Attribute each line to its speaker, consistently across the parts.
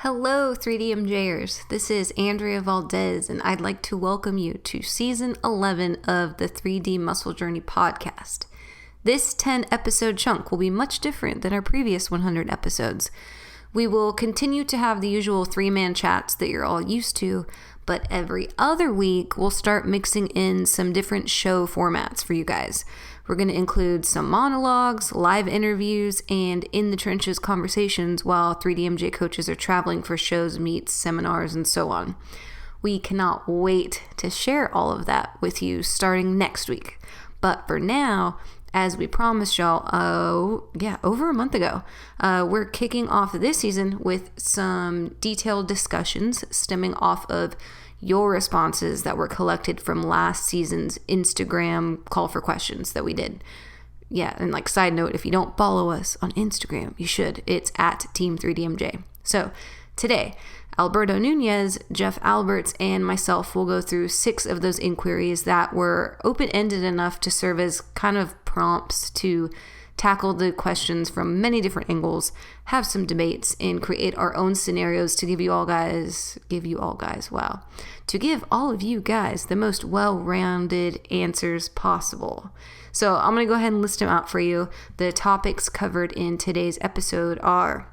Speaker 1: Hello, 3DMJers. This is Andrea Valdez, and I'd like to welcome you to Season 11 of the 3D Muscle Journey podcast. This 10-episode chunk will be much different than our previous 100 episodes. We will continue to have the usual three-man chats that you're all used to, but every other week we'll start mixing in some different show formats for you guys. We're going to include some monologues, live interviews, and in-the-trenches conversations while 3DMJ coaches are traveling for shows, meets, seminars, and so on. We cannot wait to share all of that with you starting next week. But for now, as we promised y'all, over a month ago, we're kicking off this season with some detailed discussions stemming off of your responses that were collected from last season's Instagram call for questions that we did. Yeah, and side note, if you don't follow us on Instagram, you should. It's at Team 3DMJ. So today, Alberto Nunez, Jeff Alberts, and myself will go through 6 of those inquiries that were open-ended enough to serve as kind of prompts to tackle the questions from many different angles, have some debates, and create our own scenarios to give all of you guys the most well-rounded answers possible. So I'm going to go ahead and list them out for you. The topics covered in today's episode are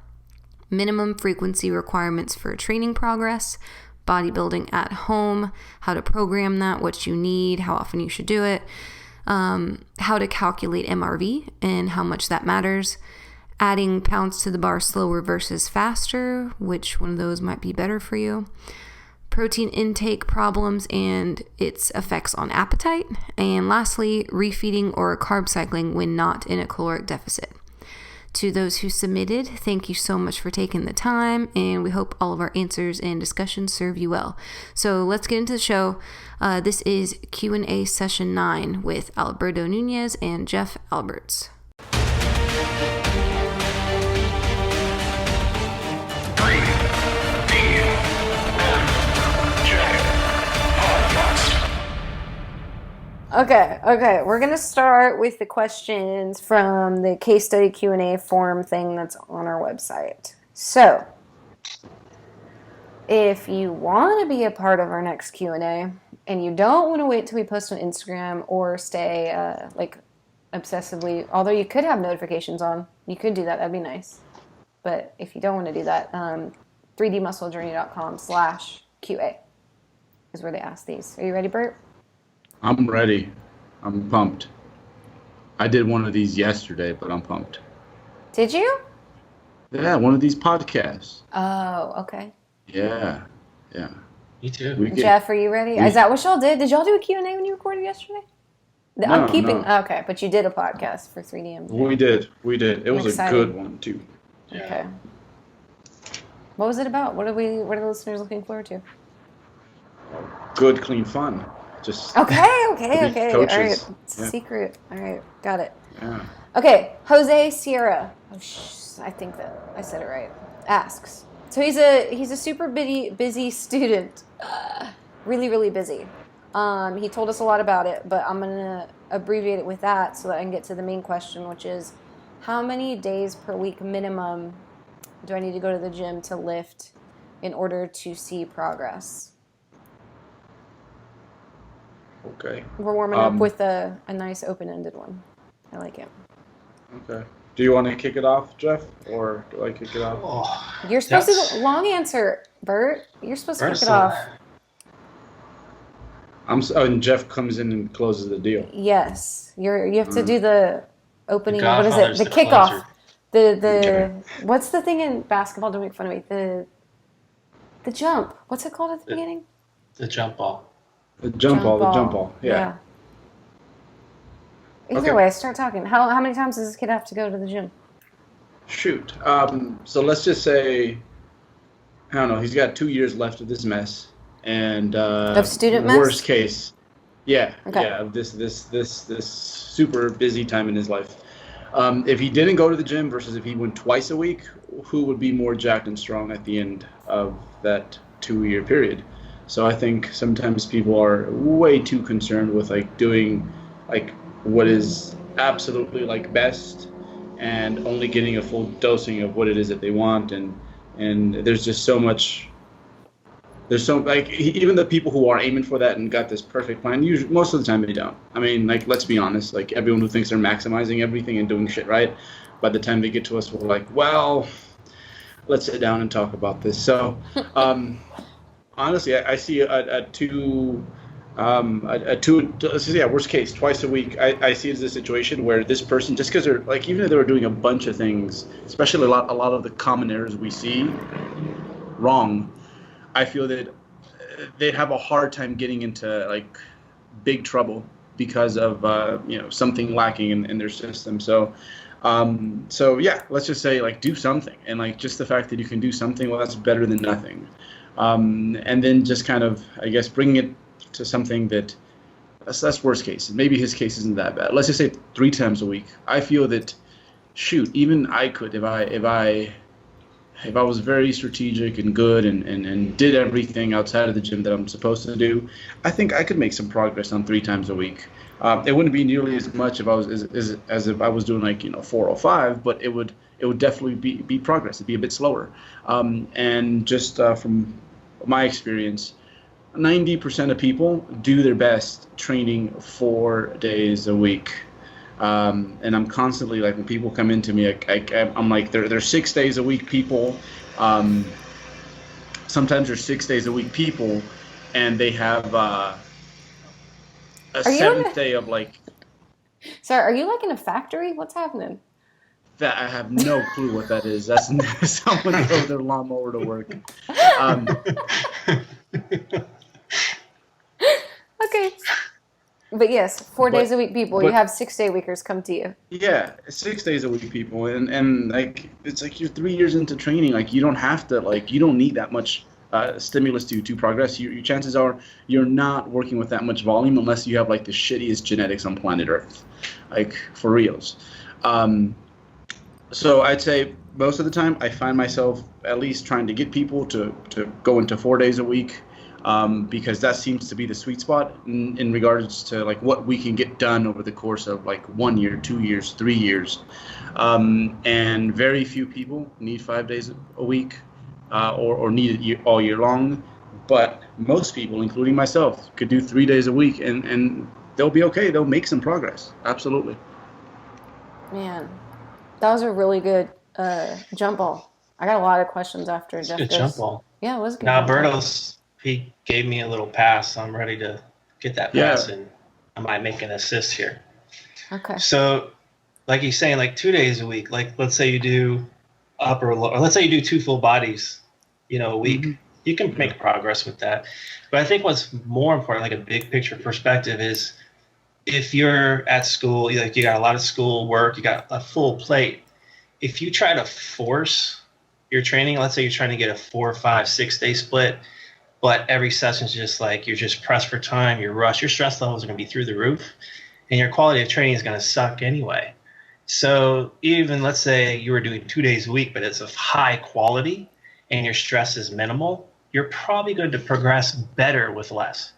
Speaker 1: minimum frequency requirements for training progress, bodybuilding at home, how to program that, what you need, how often you should do it, how to calculate MRV and how much that matters, adding pounds to the bar slower versus faster, which one of those might be better for you, protein intake problems and its effects on appetite, and lastly, refeeding or carb cycling when not in a caloric deficit. To those who submitted, thank you so much for taking the time, and we hope all of our answers and discussions serve you well. So let's get into the show. This is Q&A Session 9 with Alberto Nunez and Jeff Alberts. Okay, we're going to start with the questions from the case study Q&A form thing that's on our website. So, if you want to be a part of our next Q&A, and you don't want to wait till we post on Instagram or stay, obsessively, although you could have notifications on, you could do that, that'd be nice. But if you don't want to do that, 3dmusclejourney.com/QA is where they ask these. Are you ready, Bert?
Speaker 2: I'm ready. I'm pumped. I did one of these yesterday, but I'm pumped.
Speaker 1: Did you?
Speaker 2: Yeah, one of these podcasts.
Speaker 1: Oh, okay.
Speaker 2: Yeah.
Speaker 3: Me too.
Speaker 1: Jeff, are you ready? Is that what y'all did? Did y'all do a Q&A when you recorded yesterday?
Speaker 2: No.
Speaker 1: Okay, but you did a podcast for 3DMJ.
Speaker 2: We did. It was a good one, too.
Speaker 3: Yeah.
Speaker 1: Okay. What was it about? What are the listeners looking forward to?
Speaker 2: Good, clean fun. Just
Speaker 1: Okay.
Speaker 2: coaches.
Speaker 1: All right. It's a secret. All right. Got it. Yeah. Okay. Jose Sierra. I think that I said it right. Asks. So he's a super busy student. Really, really busy. He told us a lot about it, but I'm going to abbreviate it with that so that I can get to the main question, which is how many days per week minimum do I need to go to the gym to lift in order to see progress?
Speaker 2: Okay.
Speaker 1: We're warming up with a nice open-ended one. I like it.
Speaker 2: Okay. Do you want to kick it off, Jeff, or do I kick it off?
Speaker 3: Oh,
Speaker 1: You're supposed to long answer, Bert. You're supposed to kick it off.
Speaker 2: And Jeff comes in and closes the deal.
Speaker 1: Yes, you have to do the opening.
Speaker 3: What
Speaker 1: is it? The kickoff.
Speaker 3: Okay.
Speaker 1: What's the thing in basketball? Don't make fun of me. The jump. What's it called at the beginning?
Speaker 3: The jump ball.
Speaker 2: The jump ball. Yeah.
Speaker 1: Either way, start talking. How many times does this kid have to go to the gym?
Speaker 2: Shoot. So let's just say, I don't know, he's got 2 years left of this mess. And
Speaker 1: of student mess?
Speaker 2: Worst case. Yeah.
Speaker 1: Okay.
Speaker 2: Yeah, of this super busy time in his life. If he didn't go to the gym versus if he went twice a week, who would be more jacked and strong at the end of that 2-year period? So I think sometimes people are way too concerned with doing what is absolutely best and only getting a full dosing of what it is that they want, and And there's just so much. There's so like even the people who are aiming for that and got this perfect plan, usually most of the time they don't. I mean, like let's be honest, like everyone who thinks they're maximizing everything and doing shit right, by the time they get to us, we're like, well, let's sit down and talk about this. So, honestly, I see a two. Worst case, twice a week. I see it as a situation where this person, just because they're like, even if they were doing a bunch of things, especially a lot of the common errors we see wrong, I feel that they'd have a hard time getting into like big trouble because of something lacking in their system. So yeah, let's just say like do something, and like just the fact that you can do something, well, that's better than nothing. And then just kind of, I guess, bringing it to something that's worst case. Maybe his case isn't that bad. Let's just say 3 times a week. I feel that, shoot, even I could if I was very strategic and good and did everything outside of the gym that I'm supposed to do, I think I could make some progress on 3 times a week. It wouldn't be nearly as much if I was as if I was doing like 4 or 5, but it would definitely be progress. It'd be a bit slower. And just from my experience, 90% of people do their best training 4 days a week. And I'm constantly like, when people come into me, I'm like, they're 6 days a week people. Sometimes they're 6 days a week people, and they have a 7th day of like.
Speaker 1: Sorry, are you like in a factory? What's happening?
Speaker 2: That I have no clue what that is. That's someone drove their lawnmower to work.
Speaker 1: Okay. But yes, 4 days a week people. You have 6 day weekers come to you.
Speaker 2: Yeah, 6 days a week people, and like it's like you're 3 years into training. Like you don't have to you don't need that much stimulus to progress. Your chances are you're not working with that much volume unless you have like the shittiest genetics on planet Earth, like for reals. So I'd say most of the time I find myself at least trying to get people to go into 4 days a week. Because that seems to be the sweet spot in regards to like what we can get done over the course of like 1 year, 2 years, 3 years. And very few people need 5 days a week or need it all year long. But most people, including myself, could do 3 days a week and they'll be okay. They'll make some progress. Absolutely.
Speaker 1: Man, that was a really good jump ball. I got a lot of questions after Jeff.
Speaker 3: Good jump ball.
Speaker 1: Yeah, it was good.
Speaker 3: Now, Alberto's. He gave me a little pass, so I'm ready to get that pass, and I might make an assist here.
Speaker 1: Okay.
Speaker 3: So, like he's saying, like 2 days a week. Like, let's say you do upper, or let's say you do 2 full bodies, a week. Mm-hmm. You can make progress with that. But I think what's more important, like a big picture perspective, is if you're at school, like you got a lot of school work, you got a full plate. If you try to force your training, let's say you're trying to get a 4, 5, 6 day split. But every session is just like you're just pressed for time, you're rushed, your stress levels are going to be through the roof, and your quality of training is going to suck anyway. So even let's say you were doing 2 days a week, but it's of high quality and your stress is minimal, you're probably going to progress better with less.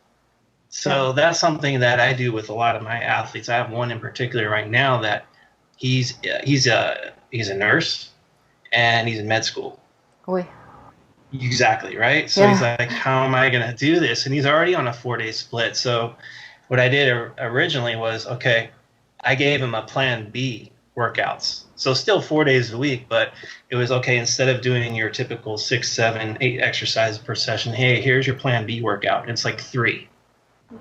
Speaker 3: So that's something that I do with a lot of my athletes. I have one in particular right now that he's a nurse and he's in med school.
Speaker 1: Oy.
Speaker 3: Exactly, right? So he's like, how am I going to do this? And he's already on a 4 day split. So what I did originally was, okay, I gave him a plan B workouts. So still 4 days a week, but it was okay, instead of doing your typical 6, 7, 8 exercises per session, hey, here's your plan B workout. It's like 3.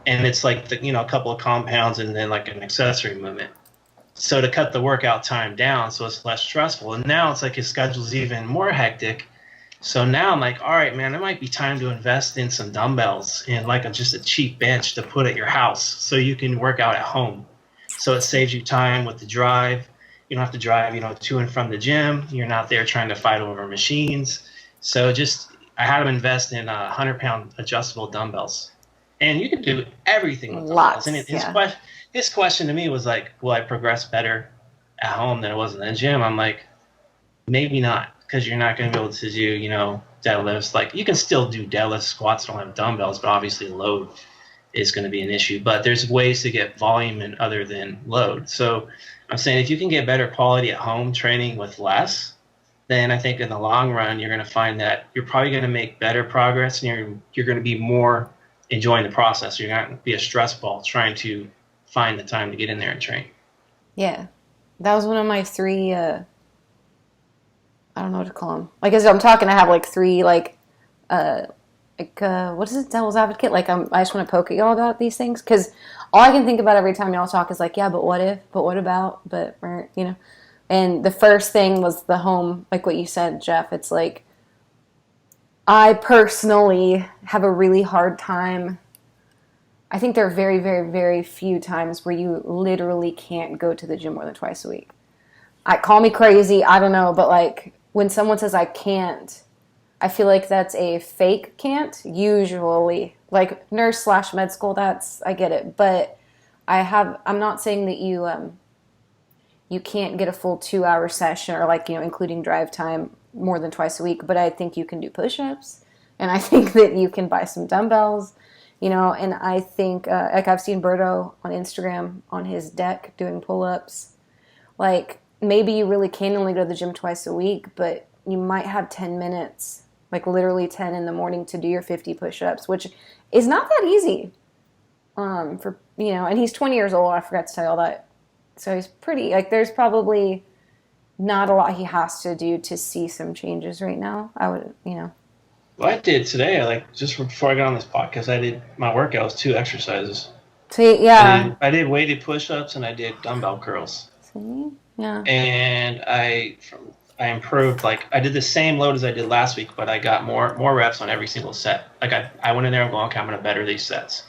Speaker 3: And it's like, a couple of compounds and then like an accessory movement. So to cut the workout time down so it's less stressful. And now it's like his schedule's even more hectic. So now I'm like, all right, man, it might be time to invest in some dumbbells and like just a cheap bench to put at your house so you can work out at home. So it saves you time with the drive. You don't have to drive, to and from the gym. You're not there trying to fight over machines. So I had him invest in 100-pound adjustable dumbbells. And you can do everything with dumbbells. And his question to me was like, will I progress better at home than it was in the gym? I'm like, maybe not. Because you're not going to be able to do, deadlifts. Like you can still do deadlifts, squats, don't have dumbbells, but obviously load is going to be an issue. But there's ways to get volume in other than load. So I'm saying if you can get better quality at home training with less, then I think in the long run, you're going to find that you're probably going to make better progress, and you're going to be more enjoying the process. You're not going to be a stress ball trying to find the time to get in there and train.
Speaker 1: Yeah. That was one of my three, I don't know what to call them. Like, as I'm talking, I have like three, what is it, devil's advocate? Like, I just want to poke at y'all about these things. Because all I can think about every time y'all talk is like, yeah, but what if? But what about? But, you know. And the first thing was the home, like what you said, Jeff. It's like, I personally have a really hard time. I think there are very, very, very few times where you literally can't go to the gym more than twice a week. Call me crazy, I don't know, but like when someone says I can't, I feel like that's a fake can't, usually. Like nurse/med school, I get it. But I'm not saying that you can't get a full 2-hour session or like, including drive time more than twice a week, but I think you can do push-ups, and I think that you can buy some dumbbells, and I think, like I've seen Berto on Instagram on his deck doing pull-ups. Like, maybe you really can only go to the gym twice a week, but you might have 10 minutes, like literally 10 in the morning to do your 50 push-ups, which is not that easy. And he's 20 years old. I forgot to tell you all that. So he's pretty, like, there's probably not a lot he has to do to see some changes right now. I would,
Speaker 3: Well, I did today, just before I got on this podcast, I did my workout was 2 exercises.
Speaker 1: See, yeah.
Speaker 3: I did weighted push-ups and I did dumbbell curls.
Speaker 1: See? Yeah.
Speaker 3: And I improved, I did the same load as I did last week, but I got more reps on every single set. Like I went in there and going, okay, I'm going to better these sets.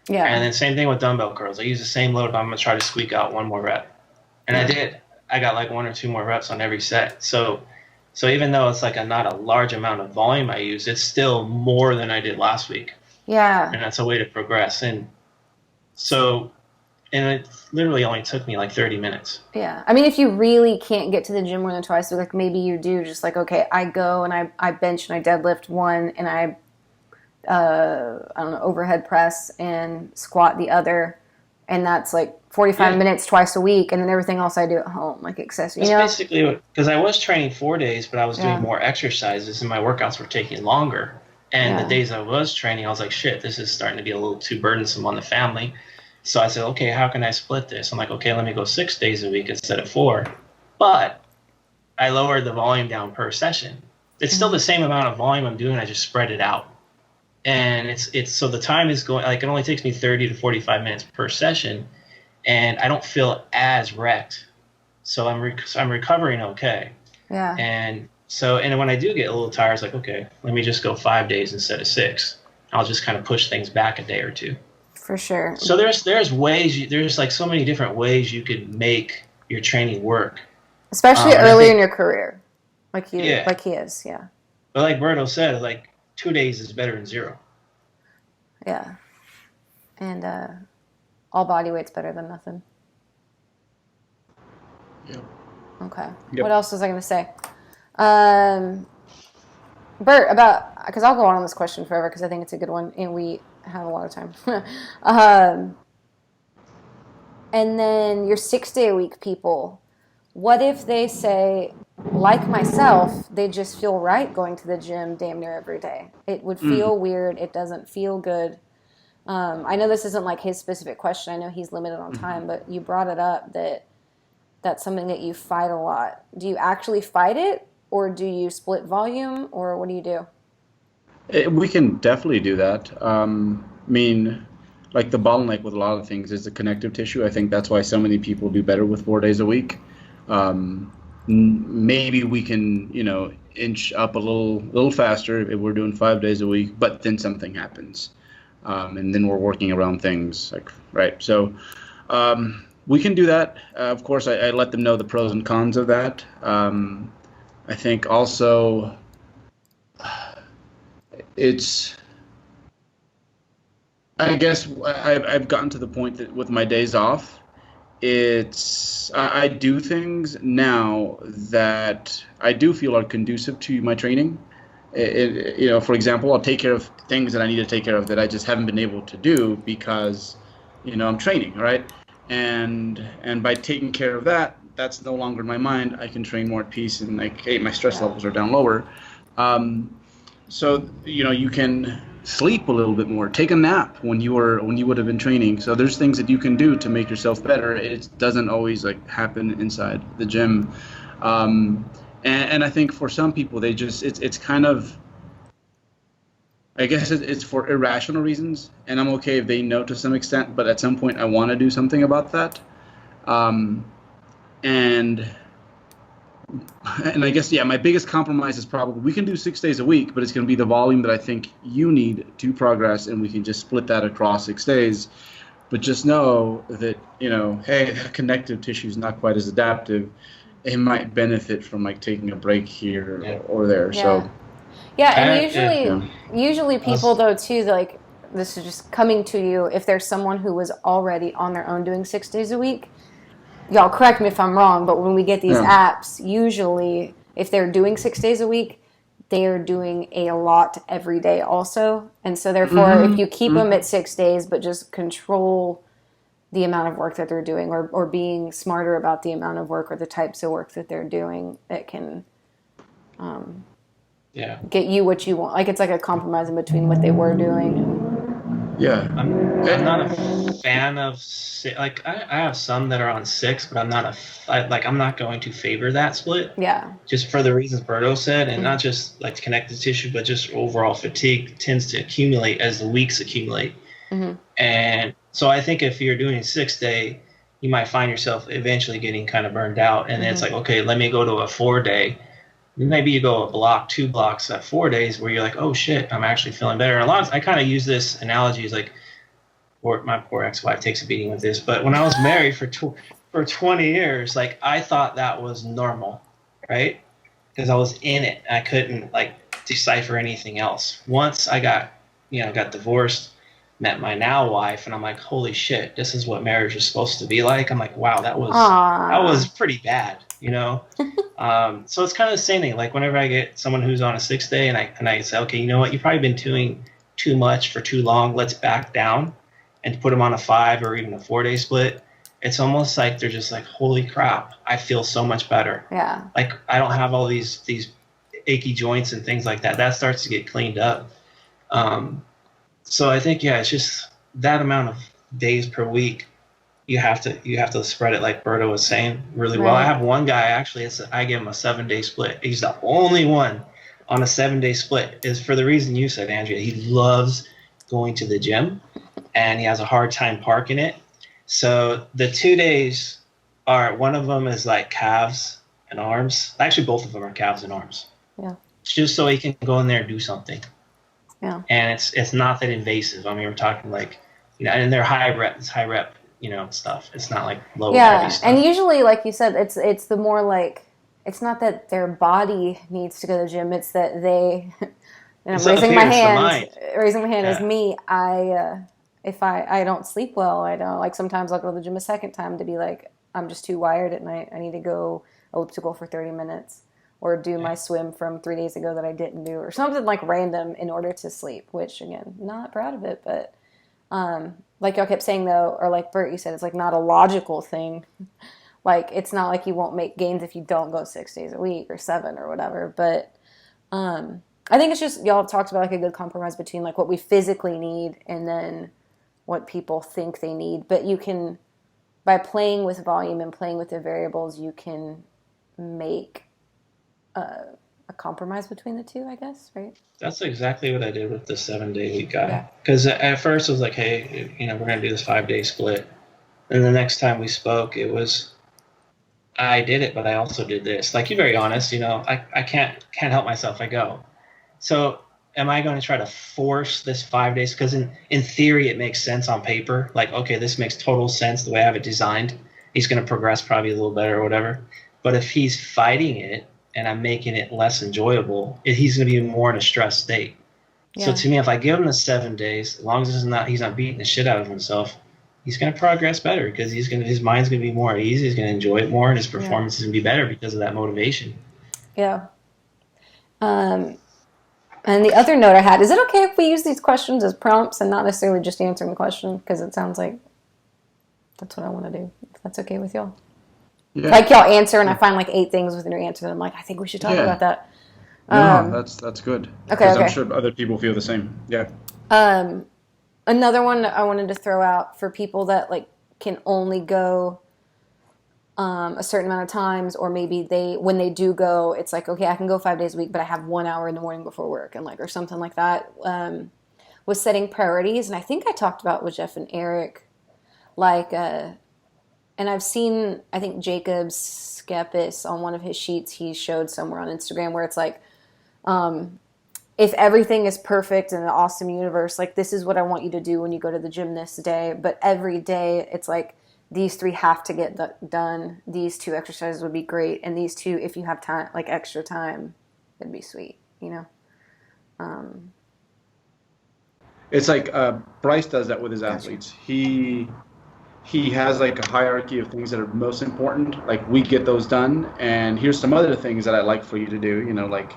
Speaker 1: Yeah.
Speaker 3: And then same thing with dumbbell curls. I use the same load, but I'm going to try to squeak out one more rep. And I did. I got 1 or 2 more reps on every set. So even though it's not a large amount of volume I use, it's still more than I did last week.
Speaker 1: Yeah.
Speaker 3: And that's a way to progress. And it literally only took me 30 minutes.
Speaker 1: Yeah. I mean, if you really can't get to the gym more than twice, so maybe you do just okay, I go and I bench and I deadlift one and I don't know, overhead press and squat the other. And that's 45 minutes twice a week. And then everything else I do at home, accessory.
Speaker 3: That's basically because I was training 4 days, but I was doing more exercises and my workouts were taking longer. And the days I was training, I was like, shit, this is starting to be a little too burdensome on the family. So I said, okay, how can I split this? I'm like, okay, let me go 6 days a week instead of 4. But I lowered the volume down per session. It's still the same amount of volume I'm doing. I just spread it out. And it's so the time is going, it only takes me 30 to 45 minutes per session. And I don't feel as wrecked. So I'm recovering okay.
Speaker 1: Yeah.
Speaker 3: And when I do get a little tired, it's okay, let me just go 5 days instead of 6. I'll just kind of push things back a day or 2.
Speaker 1: For sure.
Speaker 3: So there's ways, there's so many different ways you could make your training work.
Speaker 1: Especially early in your career. Like he is, yeah.
Speaker 3: But like Berto said, 2 days is better than 0.
Speaker 1: Yeah. And all body weight's better than nothing.
Speaker 2: Yep.
Speaker 1: Okay.
Speaker 2: Yep.
Speaker 1: What else was I going to say? Bert, because I'll go on this question forever because I think it's a good one and we have a lot of time. And then your 6-day-a-week people, what if they say, like myself, they just feel right going to the gym damn near every day? It would feel weird. It doesn't feel good. I know this isn't his specific question. I know he's limited on time, but you brought it up that that's something that you fight a lot. Do you actually fight it, or do you split volume, or what do you do?
Speaker 2: We can definitely do that. The bottleneck with a lot of things is the connective tissue. I think that's why so many people do better with 4 days a week. Maybe we can, inch up a little faster if we're doing 5 days a week, but then something happens. And then we're working around things right. So we can do that. Of course, I let them know the pros and cons of that. I think also I guess I've gotten to the point that with my days off, I do things now that I do feel are conducive to my training. For example, I'll take care of things that I need to take care of that I just haven't been able to do because, I'm training, right? And by taking care of that, that's no longer in my mind. I can train more at peace, and like, hey, my stress levels are down lower. So you can sleep a little bit more, take a nap when you would have been training. So there's things that you can do to make yourself better. It doesn't always like happen inside the gym. And I think for some people, they just it's kind of, I guess it's for irrational reasons, and I'm okay if they know to some extent, but at some point I want to do something about that. And I guess, my biggest compromise is probably we can do 6 days a week, but it's going to be the volume that I think you need to progress, and we can just split that across 6 days. But just know that, hey, that connective tissue is not quite as adaptive. It might benefit from like taking a break here or there.
Speaker 1: Yeah.
Speaker 2: So.
Speaker 1: Yeah, and usually people though too, like, this is just coming to you, if there's someone who was already on their own doing 6 days a week, y'all correct me if I'm wrong, but when we get these apps, usually if they're doing 6 days a week, they are doing a lot every day also. And so therefore, if you keep them at 6 days, but just control the amount of work that they're doing, or being smarter about the amount of work or the types of work that they're doing, it can get you what you want. Like, it's like a compromise in between what they were doing.
Speaker 3: I'm not a fan of like I have some that are on 6, but I'm not going to favor that split.
Speaker 1: Yeah. Just
Speaker 3: for the reasons Berto said, and not just like connective tissue, but just overall fatigue tends to accumulate as the weeks accumulate. And so I think if you're doing a 6 day, you might find yourself eventually getting kind of burned out, and then it's like, okay, let me go to a 4 day. Maybe you go a block, 2 blocks at 4 days where you're like, oh shit, I'm actually feeling better. And I kind of use this analogy as like, my poor ex-wife takes a beating with this, but when I was married for 20 years, like, I thought that was normal, right? Because I was in it. I couldn't like decipher anything else. Once I got divorced, met my now wife, and I'm like, holy shit, this is what marriage is supposed to be like. I'm like, wow, that was pretty bad. So it's kind of the same thing. Like, whenever I get someone who's on a 6 day and I say, okay, you know what, you've probably been doing too much for too long, let's back down and put them on a 5 or even a 4 day split. It's almost like they're just like, holy crap, I feel so much better.
Speaker 1: Yeah.
Speaker 3: Like, I don't have all these achy joints and things like that. That starts to get cleaned up. So I think, it's just that amount of days per week. You have to spread it, like Berto was saying, really well. I have one guy, actually, I give him a 7 day split. He's the only one on a 7 day split, is for the reason you said, Andrea. He loves going to the gym, and he has a hard time parking it. So the 2 days one of them is like calves and arms. Actually, both of them are calves and arms.
Speaker 1: Yeah.
Speaker 3: Just so he can go in there and do something.
Speaker 1: Yeah.
Speaker 3: And it's not that invasive. I mean, we're talking like, and they're high rep, stuff. It's not like low heavy stuff.
Speaker 1: And usually, like you said, it's the more like, it's not that their body needs to go to the gym. It's that they, raising my hand is me. If I don't sleep well, I don't, like, sometimes I'll go to the gym a second time to be like, I'm just too wired at night. I need to go elliptical for 30 minutes. Or do my swim from 3 days ago that I didn't do, or something like random in order to sleep, which, again, not proud of it. But like y'all kept saying, though, or like Bert, you said, it's like not a logical thing. Like, it's not like you won't make gains if you don't go 6 days a week or 7 or whatever. But I think it's just, y'all have talked about like a good compromise between like what we physically need and then what people think they need. But you can, by playing with volume and playing with the variables, you can make a compromise between the two, I guess, right?
Speaker 3: That's exactly what I did with the 7 day week guy. Because at first it was like, hey, we're going to do this 5 day split. And the next time we spoke, it was, I did it, but I also did this. Like, you're very honest, I can't help myself. I go. So am I going to try to force this 5 days? Because in theory, it makes sense on paper. Like, okay, this makes total sense the way I have it designed. He's going to progress probably a little better or whatever. But if he's fighting it, and I'm making it less enjoyable, he's going to be more in a stressed state. Yeah. So to me, if I give him the 7 days, as long as he's not beating the shit out of himself, he's going to progress better because his mind's going to be more at ease. He's going to enjoy it more, and his performance is going to be better because of that motivation.
Speaker 1: Yeah. And the other note I had, is it okay if we use these questions as prompts and not necessarily just answering the question? Because it sounds like that's what I want to do. If that's okay with y'all.
Speaker 2: Yeah.
Speaker 1: Like y'all answer, and I find like 8 things within your answer, and I'm like, I think we should talk about that.
Speaker 2: No, that's good.
Speaker 1: Okay,
Speaker 2: Because
Speaker 1: okay.
Speaker 2: I'm sure other people feel the same. Yeah.
Speaker 1: Another one that I wanted to throw out for people that like can only go a certain amount of times, or maybe when they do go, it's like, okay, I can go 5 days a week, but I have 1 hour in the morning before work, and like, or something like that. Was setting priorities, and I think I talked about with Jeff and Eric, like, and I've seen, I think Jacob's Skepis on one of his sheets he showed somewhere on Instagram where it's like, if everything is perfect in an awesome universe, like this is what I want you to do when you go to the gym this day, but every day it's like these 3 have to get done. These 2 exercises would be great, and these 2, if you have time, like extra time, it'd be sweet, you know.
Speaker 2: It's like Bryce does that with his athletes. He has like a hierarchy of things that are most important. Like we get those done, and here's some other things that I'd like for you to do. Like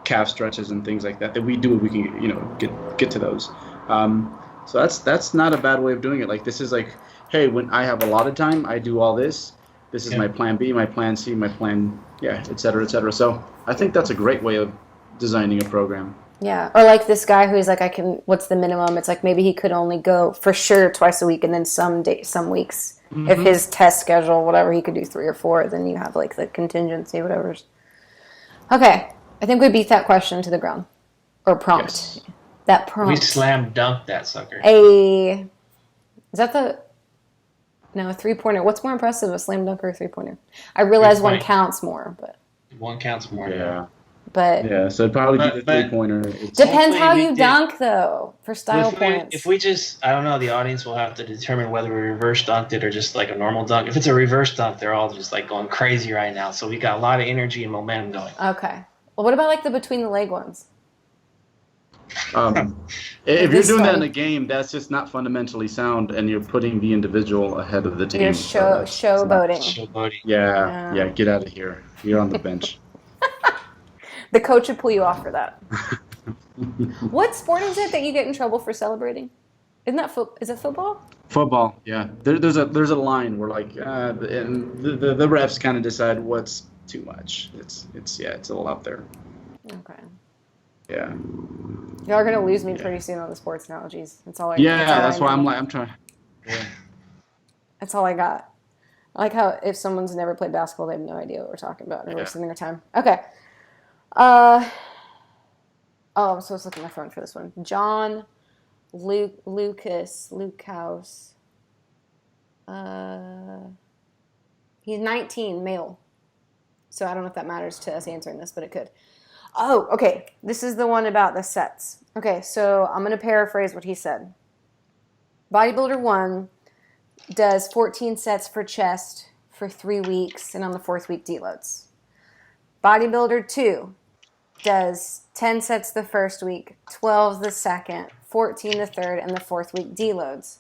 Speaker 2: calf stretches and things like that we do. We can get to those. So that's not a bad way of doing it. Like this is like, hey, when I have a lot of time, I do all this. This is my plan B, my plan C, my plan, et cetera, et cetera. So I think that's a great way of designing a program.
Speaker 1: Yeah, or like this guy who's like, what's the minimum? It's like maybe he could only go for sure twice a week, and then some weeks, if his test schedule, whatever, he could do 3 or 4, then you have like the contingency, whatever's. Okay, I think we beat that question to the ground. Or prompt.
Speaker 2: Yes.
Speaker 1: That prompt.
Speaker 3: We slam dunked that sucker.
Speaker 1: Is that a 3-pointer. What's more impressive, a slam dunk or a 3-pointer? I realize one counts more, but.
Speaker 3: One counts more.
Speaker 2: Yeah.
Speaker 1: But
Speaker 2: so it'd probably be the 3-pointer.
Speaker 1: Depends how you dunk, though, for style points.
Speaker 3: If we just, I don't know, the audience will have to determine whether we reverse dunked it or just like a normal dunk. If it's a reverse dunk, they're all just like going crazy right now. So we got a lot of energy and momentum going.
Speaker 1: Okay. Well, what about like the between the leg ones?
Speaker 2: If you're doing that in a game, that's just not fundamentally sound, and you're putting the individual ahead of the team.
Speaker 1: You're showboating.
Speaker 3: Showboating.
Speaker 2: Yeah, get out of here. You're on the bench.
Speaker 1: The coach would pull you off for that. What sport is it that you get in trouble for celebrating? Isn't that is it football?
Speaker 2: Football, yeah. There's a line where like, and the refs kind of decide what's too much. It's a little out there.
Speaker 1: Okay.
Speaker 2: Yeah.
Speaker 1: Y'all are gonna lose me pretty soon on the sports analogies. That's all I.
Speaker 2: That's why I'm trying. Yeah.
Speaker 1: That's all I got. I like how if someone's never played basketball, they have no idea what we're talking about, and we're wasting their time. Okay. I'm supposed to look at my phone for this one. John Lucas. He's 19, male. So I don't know if that matters to us answering this, but it could. Oh, okay. This is the one about the sets. Okay, so I'm going to paraphrase what he said. Bodybuilder 1 does 14 sets for chest for 3 weeks, and on the 4th week deloads. Bodybuilder 2 does 10 sets the first week, 12 the second, 14 the third, and the 4th week deloads.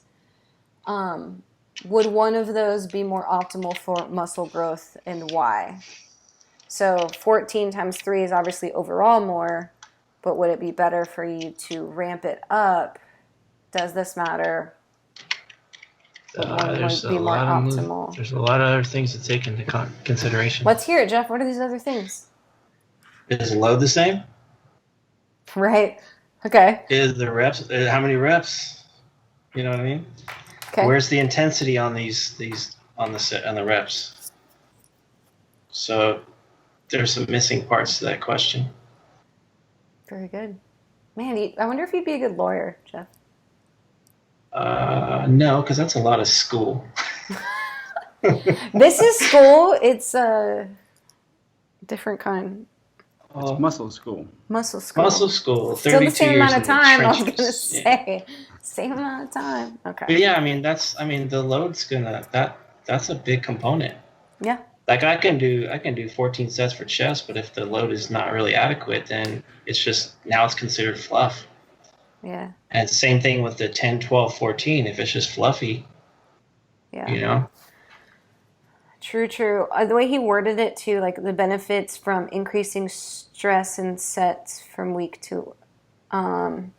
Speaker 1: Would one of those be more optimal for muscle growth, and why? So 14 times 3 is obviously overall more, but would it be better for you to ramp it up? Does this matter?
Speaker 3: There's a lot of other things to take into consideration.
Speaker 1: Let's hear it, Jeff. What are these other things?
Speaker 3: Is the load the same?
Speaker 1: Right. Okay.
Speaker 3: Is the reps? How many reps? You know what I mean?
Speaker 1: Okay.
Speaker 3: Where's the intensity on these on the reps? So there's some missing parts to that question.
Speaker 1: Very good. Man, I wonder if you'd be a good lawyer, Jeff.
Speaker 3: No, because that's a lot of school.
Speaker 1: This is school. It's a different kind.
Speaker 2: It's muscle school.
Speaker 1: Muscle school.
Speaker 3: Muscle school.
Speaker 1: Still the same amount of time, I was going to say. Same amount of time. Okay.
Speaker 3: But yeah, the load's that's a big component.
Speaker 1: Yeah.
Speaker 3: Like I can do 14 sets for chest, but if the load is not really adequate, then now it's considered fluff.
Speaker 1: Yeah.
Speaker 3: And same thing with the 10, 12, 14. If it's just fluffy,
Speaker 1: yeah. True. The way he worded it too, like the benefits from increasing stress and sets from week to, I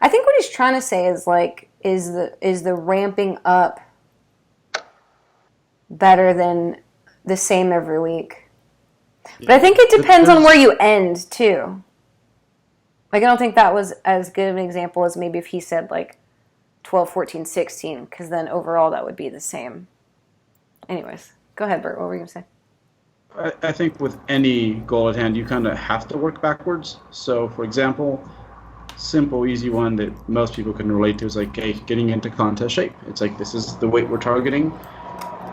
Speaker 1: think what he's trying to say is like, is the ramping up better than the same every week. But I think it depends on where you end, too. Like, I don't think that was as good of an example as maybe if he said, like, 12, 14, 16, because then overall that would be the same. Anyways, go ahead, Bert. What were you going to say?
Speaker 2: I think with any goal at hand, you kind of have to work backwards. So, for example, simple, easy one that most people can relate to is like, hey, getting into contest shape. It's like, this is the weight we're targeting.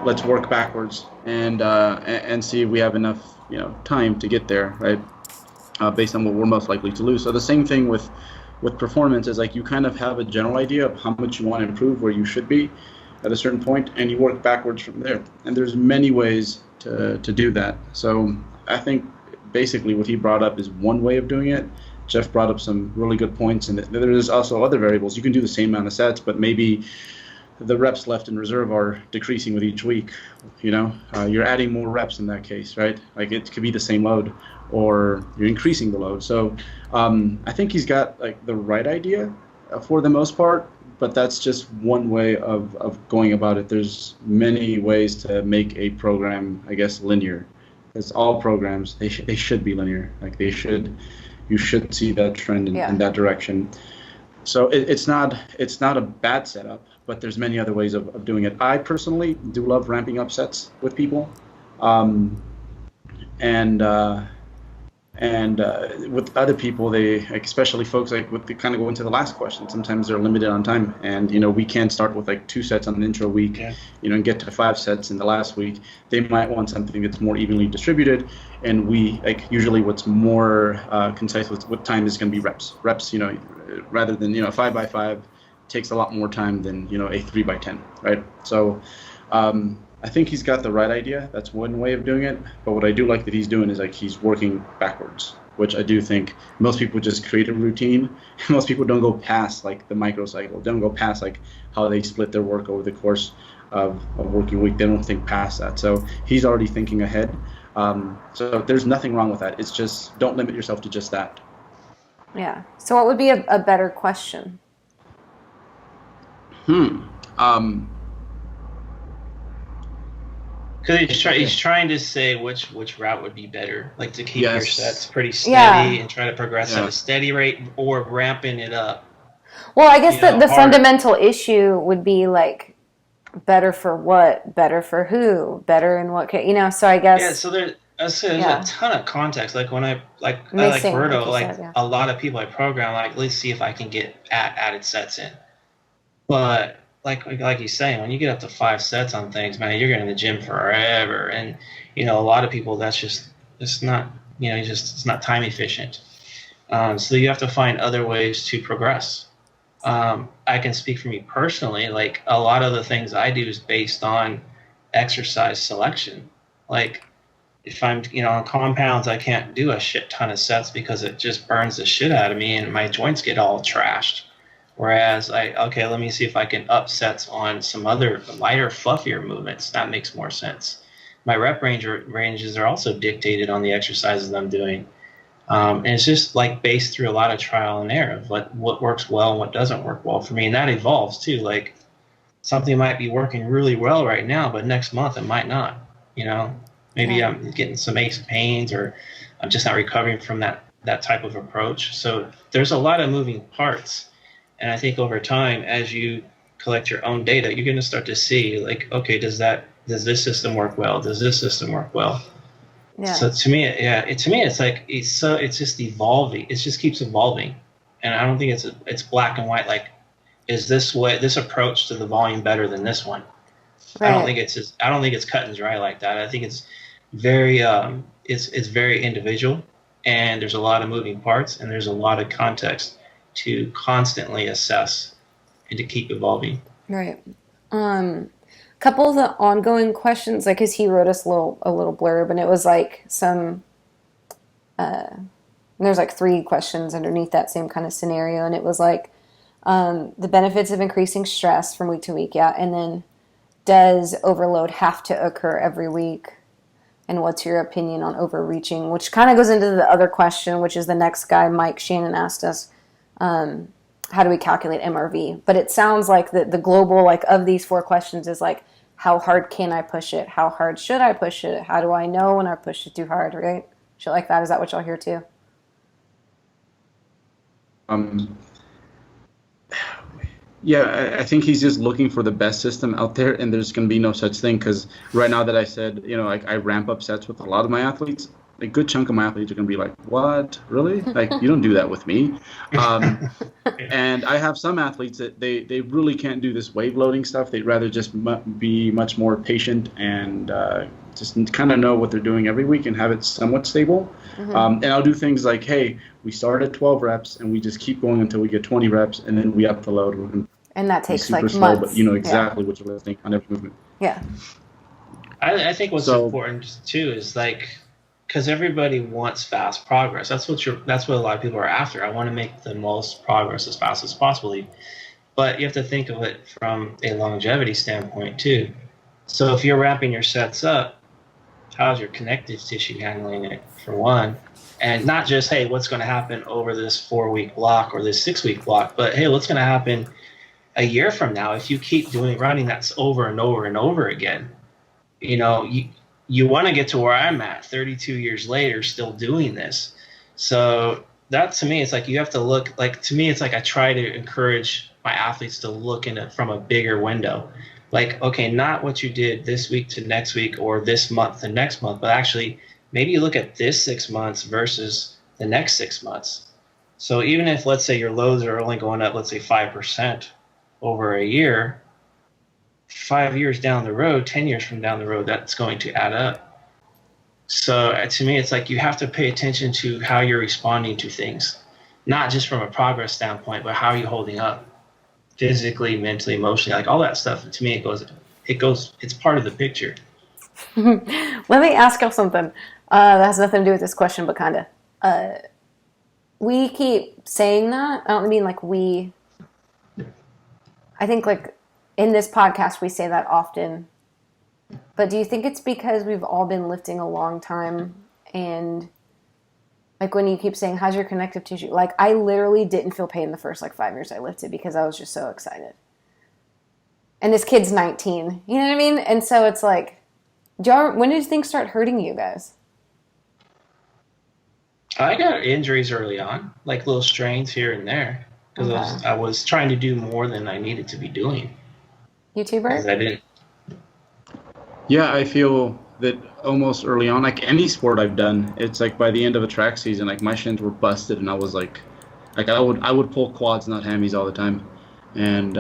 Speaker 2: Let's work backwards and see if we have enough, time to get there, right? Based on what we're most likely to lose. So the same thing with performance is like, you kind of have a general idea of how much you want to improve, where you should be at a certain point, and you work backwards from there. And there's many ways to do that. So I think basically what he brought up is one way of doing it. Jeff brought up some really good points, and there's also other variables. You can do the same amount of sets, but maybe the reps left in reserve are decreasing with each week. You're adding more reps in that case, right? Like, it could be the same load, or you're increasing the load. So I think he's got like the right idea for the most part, but that's just one way of going about it. There's many ways to make a program, I guess, linear. Because all programs, they should be linear. Like, you should see that trend in that direction. So it's not a bad setup, but there's many other ways of doing it. I personally do love ramping up sets with people, and with other people, they, especially folks like with the kind of go into the last question, sometimes they're limited on time, and we can't start with like 2 sets on an intro week, and get to 5 sets in the last week. They might want something that's more evenly distributed, and we usually what's more concise with time is going to be reps, rather than 5x5 takes a lot more time than a 3x10, right? So I think he's got the right idea. That's one way of doing it. But what I do like that he's doing is like he's working backwards, which I do think most people just create a routine. Most people don't go past like the microcycle. Don't go past like how they split their work over the course of a working week. They don't think past that. So he's already thinking ahead. So there's nothing wrong with that. It's just don't limit yourself to just that.
Speaker 1: Yeah. So what would be a better question?
Speaker 3: Because he's trying to say which route would be better, like to keep your sets pretty steady and try to progress at a steady rate, or ramping it up.
Speaker 1: Well, I guess the fundamental issue would be like better for what, better for who, better in what case, so I guess.
Speaker 3: So there's a ton of context. Like when I like Berto, a lot of people I program, like, let's see if I can get added sets in. But like he's saying, when you get up to 5 sets on things, man, you're going to the gym forever. And, a lot of people, it's not time efficient. So you have to find other ways to progress. I can speak for me personally, like a lot of the things I do is based on exercise selection. Like if I'm, on compounds, I can't do a shit ton of sets because it just burns the shit out of me and my joints get all trashed. Whereas let me see if I can up sets on some other lighter, fluffier movements. That makes more sense. My rep ranges are also dictated on the exercises I'm doing. And it's just like based through a lot of trial and error of like what works well and what doesn't work well for me. And that evolves too. Like something might be working really well right now, but next month it might not. Maybe I'm getting some aches and pains, or I'm just not recovering from that type of approach. So there's a lot of moving parts. And I think over time, as you collect your own data, you're going to start to see, like, okay, does this system work well? Does this system work well? Yeah. So to me, it's like it's just evolving. It just keeps evolving, and I don't think it's black and white. Like, is this approach to the volume better than this one? Right. I don't think it's cut and dry like that. I think it's very it's very individual, and there's a lot of moving parts, and there's a lot of context to constantly assess and to keep evolving.
Speaker 1: Right. Couple of the ongoing questions, like, cause he wrote us a little blurb, and it was like there's like 3 questions underneath that same kind of scenario, and it was like the benefits of increasing stress from week to week, and then does overload have to occur every week, and what's your opinion on overreaching, which kind of goes into the other question, which is the next guy, Mike Shannon, asked us. How do we calculate MRV? But it sounds like the global, like, of these 4 questions is like, how hard can I push it? How hard should I push it? How do I know when I push it too hard, right? Shit like that. Is that what y'all hear too?
Speaker 2: Yeah, I think he's just looking for the best system out there, and there's going to be no such thing. Because right now that I said, like I ramp up sets with a lot of my athletes, a good chunk of my athletes are going to be like, "What? Really? Like you don't do that with me." And I have some athletes that they really can't do this wave loading stuff. They'd rather just be much more patient and just kind of know what they're doing every week and have it somewhat stable. And I'll do things like, hey, we start at 12 reps and we just keep going until we get 20 reps, and then we up the load.
Speaker 1: And that takes
Speaker 2: super
Speaker 1: like
Speaker 2: slow,
Speaker 1: months.
Speaker 2: but you know exactly what you're lifting on every movement.
Speaker 1: Yeah.
Speaker 3: I think what's important too is like, because everybody wants fast progress. That's what a lot of people are after. I want to make the most progress as fast as possible. But you have to think of it from a longevity standpoint too. So if you're ramping your sets up, how's your connective tissue handling it, for one? And not just, hey, what's going to happen over this 4-week block or this 6-week block, but hey, what's going to happen a year from now if you keep running that over and over and over again? You want to get to where I'm at 32 years later, still doing this. So that to me, it's like you have to look, like to me, it's like I try to encourage my athletes to look in it from a bigger window. Like, okay, not what you did this week to next week or this month to next month, but actually maybe you look at this 6 months versus the next 6 months. So even if, let's say, your loads are only going up, let's say 5% over a year, 5 years down the road, 10 years from down the road, that's going to add up. So to me, it's like you have to pay attention to how you're responding to things, not just from a progress standpoint, but how are you holding up physically, mentally, emotionally, like all that stuff. To me, it's part of the picture.
Speaker 1: Let me ask you something that has nothing to do with this question, but kind of. We keep saying that. I don't mean like we. I think like in this podcast we say that often. But do you think it's because we've all been lifting a long time, and like when you keep saying, how's your connective tissue? Like I literally didn't feel pain the first like 5 years I lifted because I was just so excited. And this kid's 19, you know what I mean? And so it's like, when did things start hurting you guys?
Speaker 3: I got injuries early on, like little strains here and there, because I was trying to do more than I needed to be doing.
Speaker 1: YouTuber?
Speaker 3: Because I didn't.
Speaker 2: Yeah, I feel that almost early on, like any sport I've done, it's like by the end of a track season, like my shins were busted, and I was like I would pull quads, not hammies, all the time, and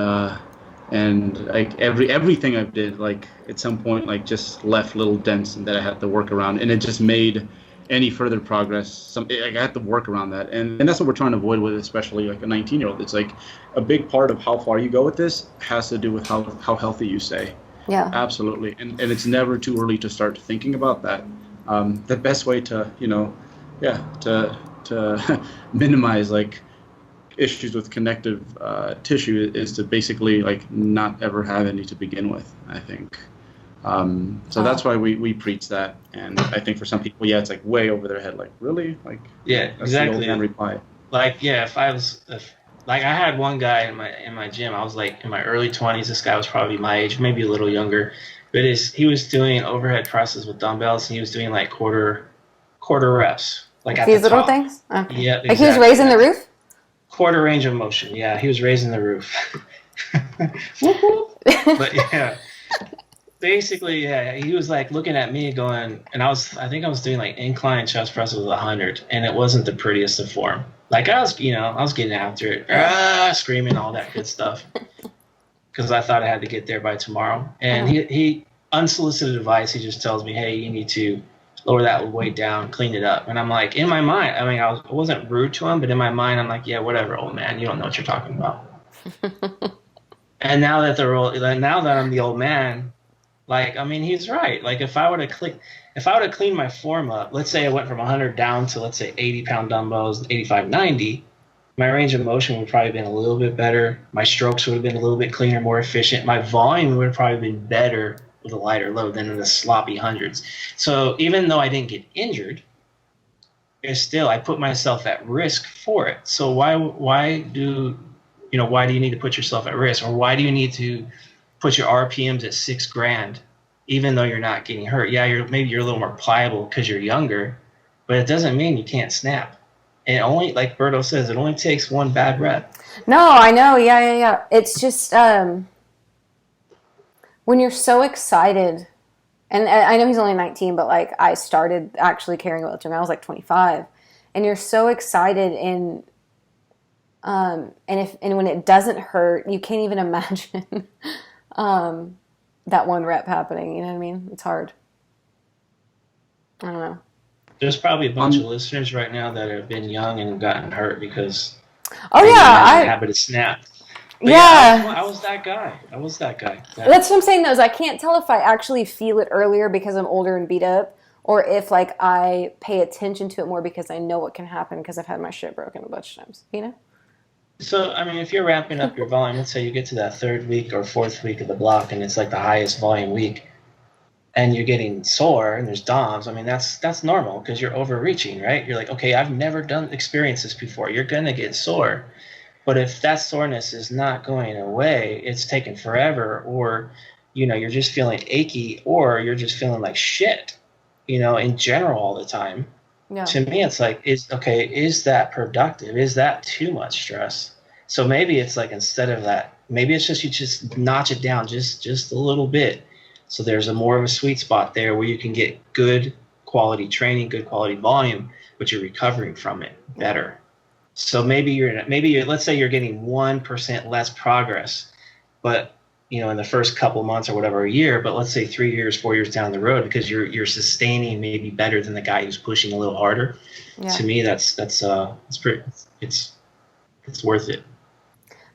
Speaker 2: like everything I did, like at some point, like just left little dents that I had to work around, and it just made any further progress. I had to work around that, and that's what we're trying to avoid with, especially like a 19-year-old. It's like a big part of how far you go with this has to do with how healthy you stay.
Speaker 1: Yeah,
Speaker 2: absolutely, and it's never too early to start thinking about that. The best way to to minimize like issues with connective tissue is to basically like not ever have any to begin with, I think. So that's why we preach that, and I think for some people, yeah, it's like way over their head, like really, like
Speaker 3: yeah,
Speaker 2: that's
Speaker 3: exactly.
Speaker 2: The old man reply.
Speaker 3: Like yeah, if I had one guy in my gym, I was like in my early 20s. This guy was probably my age, maybe a little younger, but he was doing overhead presses with dumbbells, and he was doing like quarter reps, like at
Speaker 1: these
Speaker 3: the
Speaker 1: little
Speaker 3: top.
Speaker 1: things. Okay.
Speaker 3: Yeah, exactly.
Speaker 1: Like he was raising the roof.
Speaker 3: Quarter range of motion. Yeah, he was raising the roof. But yeah. Basically, yeah, he was like looking at me going, and I think I was doing like incline chest presses with 100, and it wasn't the prettiest of form. Like I was getting after it, screaming, all that good stuff, because I thought I had to get there by tomorrow. And he unsolicited advice, he just tells me, hey, you need to lower that weight down, clean it up. And I'm like, in my mind, I mean, I wasn't rude to him, but in my mind, I'm like, yeah, whatever, old man, you don't know what you're talking about. And now that I'm the old man. Like, I mean, he's right. Like, if I would have cleaned my form up, let's say I went from 100 down to, let's say, 80-pound dumbbells, 85, 90, my range of motion would have probably been a little bit better. My strokes would have been a little bit cleaner, more efficient. My volume would have probably been better with a lighter load than in the sloppy hundreds. So even though I didn't get injured, still I put myself at risk for it. So why do you need to put yourself at risk, or why do you need to put your RPMs at 6 grand, even though you're not getting hurt. Yeah, maybe you're a little more pliable because you're younger, but it doesn't mean you can't snap. And it only, like Berto says, it only takes one bad rep.
Speaker 1: No, I know. Yeah. It's just when you're so excited, and I know he's only 19, but like I started actually caring about weightlifting when I was like 25, and you're so excited and when it doesn't hurt, you can't even imagine that one rep happening. You know what I mean? It's hard. I don't know.
Speaker 3: There's probably a bunch of listeners right now that have been young and gotten hurt because
Speaker 1: I
Speaker 3: have a habit of snap. But I was that guy.
Speaker 1: That's what I'm saying though, is I can't tell if I actually feel it earlier because I'm older and beat up, or if like I pay attention to it more because I know what can happen because I've had my shit broken a bunch of times, you know?
Speaker 3: So, I mean, if you're ramping up your volume, let's say you get to that 3rd week or 4th week of the block and it's like the highest volume week and you're getting sore and there's DOMs, I mean, that's normal because you're overreaching, right? You're like, okay, I've never experienced this before. You're going to get sore. But if that soreness is not going away, it's taking forever, or, you're just feeling achy, or you're just feeling like shit, in general all the time. Yeah. To me, it's like, is that productive? Is that too much stress? So maybe it's like, instead of that, maybe it's just you just notch it down just a little bit. So there's a more of a sweet spot there where you can get good quality training, good quality volume, but you're recovering from it better. So maybe you're let's say you're getting 1% less progress, but in the first couple months or whatever, a year, but let's say 3 years, 4 years down the road, because you're sustaining maybe better than the guy who's pushing a little harder. Yeah. To me, it's worth it.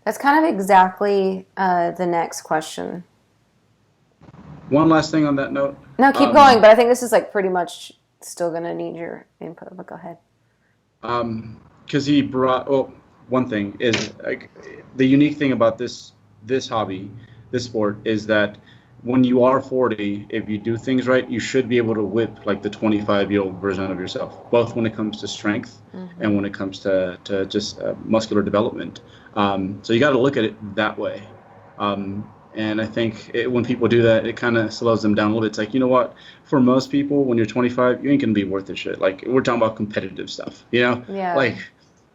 Speaker 1: That's kind of exactly the next question.
Speaker 2: One last thing on that note.
Speaker 1: No, keep going, but I think this is like pretty much still going to need your input, but go ahead.
Speaker 2: Because he brought, one thing is like the unique thing about this hobby, this sport, is that when you are 40, if you do things right, you should be able to whip like the 25-year-old version of yourself, both when it comes to strength and when it comes to just muscular development. So you got to look at it that way. And I think when people do that, it kind of slows them down a little bit. It's like, you know what? For most people, when you're 25, you ain't going to be worth the shit. Like, we're talking about competitive stuff, Yeah. Like,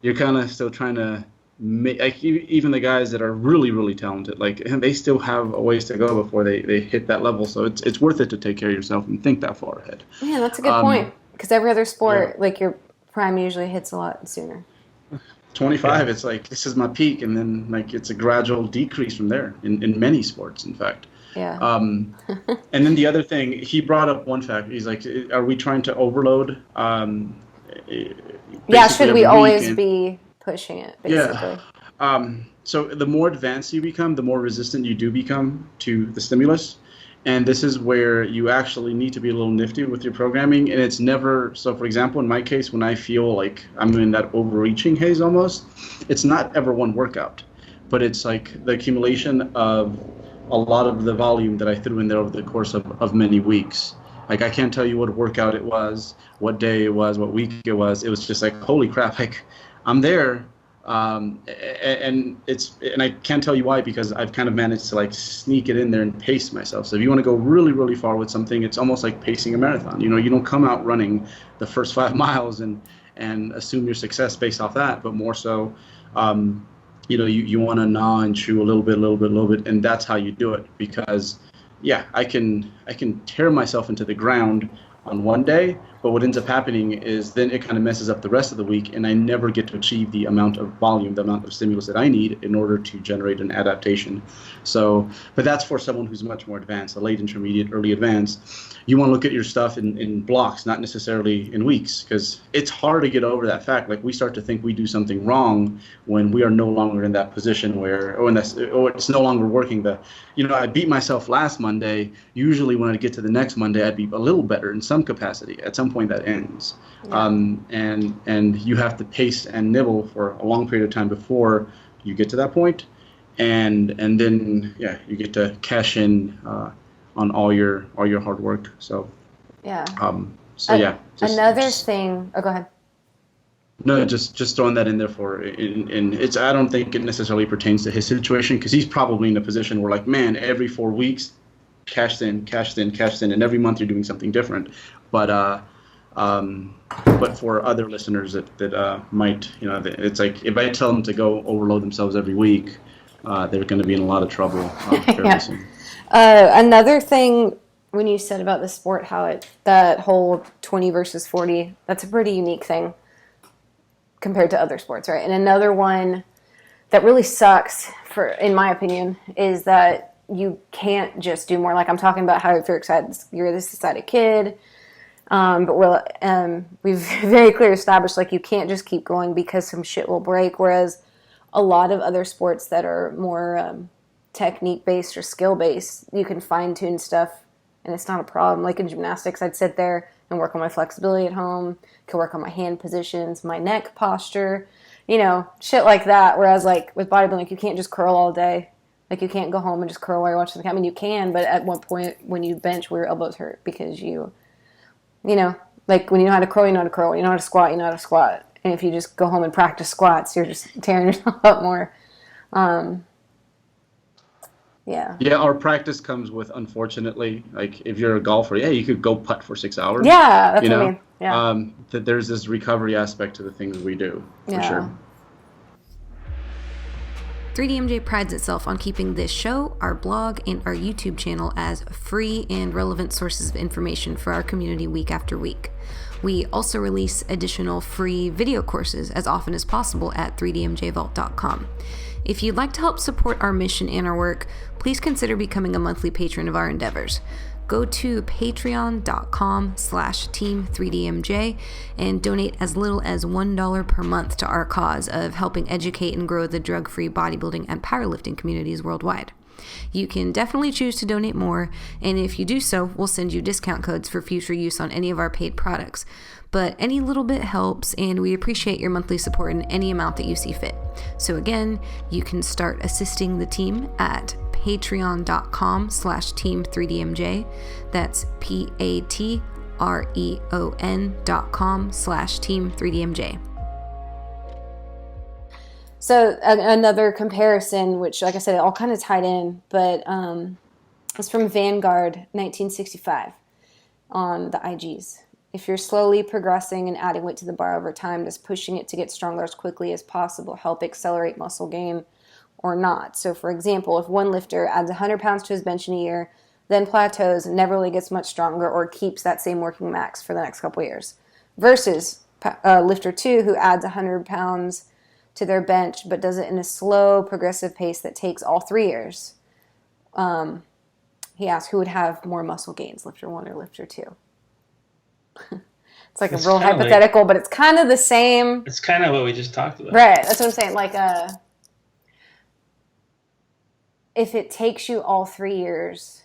Speaker 2: you're kind of still trying to make, like, even the guys that are really, really talented, like, they still have a ways to go before they hit that level. So it's worth it to take care of yourself and think that far ahead.
Speaker 1: Yeah, that's a good point. Because every other sport, like, your prime usually hits a lot sooner.
Speaker 2: 25, it's like, this is my peak, and then like it's a gradual decrease from there in many sports, in fact.
Speaker 1: Yeah.
Speaker 2: And then the other thing, he brought up one fact. He's like, are we trying to overload?
Speaker 1: Should we always be pushing it, basically?
Speaker 2: Yeah. So the more advanced you become, the more resistant you do become to the stimulus. And this is where you actually need to be a little nifty with your programming. And it's never, so for example, in my case, when I feel like I'm in that overreaching haze almost, it's not ever one workout, but it's like the accumulation of a lot of the volume that I threw in there over the course of many weeks. Like, I can't tell you what workout it was, what day it was, what week it was. It was just like, holy crap, like, I'm there. And I can't tell you why, because I've kind of managed to like sneak it in there and pace myself. So if you want to go really, really far with something, it's almost like pacing a marathon. You don't come out running the first 5 miles and assume your success based off that, but more so, you want to gnaw and chew a little bit, and that's how you do it. Because I can tear myself into the ground on one day, but what ends up happening is then it kind of messes up the rest of the week, and I never get to achieve the amount of volume, the amount of stimulus that I need in order to generate an adaptation. So, but that's for someone who's much more advanced, a late intermediate, early advanced. You want to look at your stuff in blocks, not necessarily in weeks, because it's hard to get over that fact. Like, we start to think we do something wrong when we are no longer in that position where, or it's no longer working. I beat myself last Monday. Usually when I get to the next Monday, I'd be a little better in some capacity. At some point that ends. Yeah. And you have to pace and nibble for a long period of time before you get to that point. And then you get to cash in on all your hard work. So
Speaker 1: yeah.
Speaker 2: Another
Speaker 1: thing. Oh, go ahead.
Speaker 2: No, just throwing that in there and it's I don't think it necessarily pertains to his situation because he's probably in a position where like, man, every 4 weeks, cashed in, cashed in, cashed in, and every month you're doing something different. But um, but for other listeners that might, it's like if I tell them to go overload themselves every week, they're going to be in a lot of trouble fairly soon.
Speaker 1: Another thing when you said about the sport, that whole 20 versus 40, that's a pretty unique thing compared to other sports, right? And another one that really sucks, in my opinion, is that you can't just do more. Like I'm talking about how if you're this excited kid, but we've very clearly established like you can't just keep going because some shit will break. Whereas a lot of other sports that are more technique based or skill based, you can fine tune stuff, and it's not a problem. Like in gymnastics, I'd sit there and work on my flexibility at home, could work on my hand positions, my neck posture, shit like that. Whereas like with bodybuilding, like, you can't just curl all day. Like you can't go home and just curl while you're watching the camera. I mean, you can, but at one point when you bench, where your elbows hurt because like when you know how to curl, you know how to curl. When you know how to squat, you know how to squat. And if you just go home and practice squats, you're just tearing yourself up more. Yeah.
Speaker 2: Yeah, our practice comes with, unfortunately, like if you're a golfer, yeah, you could go putt for 6 hours.
Speaker 1: Yeah, that's what I mean. Yeah.
Speaker 2: That there's this recovery aspect to the things we do, for sure.
Speaker 1: 3DMJ prides itself on keeping this show, our blog, and our YouTube channel as free and relevant sources of information for our community week after week. We also release additional free video courses as often as possible at 3dmjvault.com. If you'd like to help support our mission and our work, please consider becoming a monthly patron of our endeavors. Go to patreon.com/team3dmj and donate as little as $1 per month to our cause of helping educate and grow the drug-free bodybuilding and powerlifting communities worldwide. You can definitely choose to donate more, and if you do so, we'll send you discount codes for future use on any of our paid products. But any little bit helps, and we appreciate your monthly support in any amount that you see fit. So again, you can start assisting the team at patreon.com/team3dmj. That's patreon.com/team3dmj. So another comparison, which, like I said, it all kind of tied in, but it's from Vanguard 1965 on the IGs. If you're slowly progressing and adding weight to the bar over time, does pushing it to get stronger as quickly as possible help accelerate muscle gain or not? So, for example, if one lifter adds 100 pounds to his bench in a year, then plateaus, never really gets much stronger or keeps that same working max for the next couple of years, versus lifter 2 who adds 100 pounds to their bench but does it in a slow, progressive pace that takes all 3 years. He asked who would have more muscle gains, lifter 1 or lifter 2. It's like it's a real hypothetical, but it's kind of the same.
Speaker 3: It's kind of what we just talked about.
Speaker 1: Right, that's what I'm saying. Like, if it takes you all 3 years,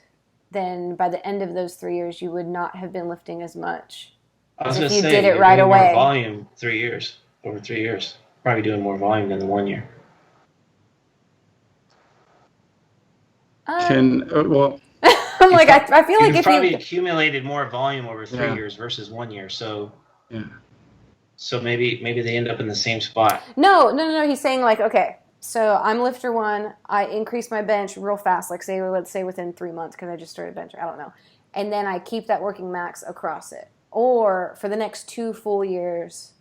Speaker 1: then by the end of those 3 years, you would not have been lifting as much
Speaker 3: as
Speaker 1: if you did it right away.
Speaker 3: More volume 3 years, over 3 years. Probably doing more volume than the 1 year.
Speaker 1: I'm like, I feel like if
Speaker 3: probably accumulated more volume over 3 years versus 1 year, so maybe they end up in the same spot.
Speaker 1: No. He's saying like, okay, so I'm lifter 1. I increase my bench real fast, like let's say within 3 months because I just started benching. I don't know, and then I keep that working max across it, or for the next 2 full years,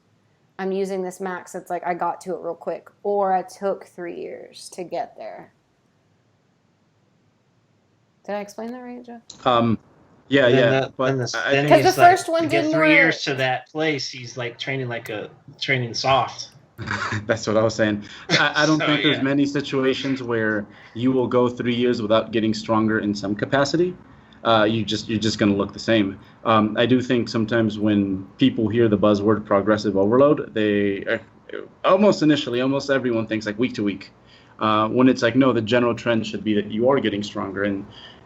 Speaker 1: I'm using this max that's like I got to it real quick, or I took 3 years to get there. Did I explain that right, Joe?
Speaker 2: Yeah.
Speaker 3: Because
Speaker 1: the first one did
Speaker 3: 3 years to that place, he's like training soft.
Speaker 2: That's what I was saying. I don't think there's many situations where you will go 3 years without getting stronger in some capacity. You're just going to look the same. I do think sometimes when people hear the buzzword progressive overload, they almost everyone thinks like week to week. When it's like, no, the general trend should be that you are getting stronger,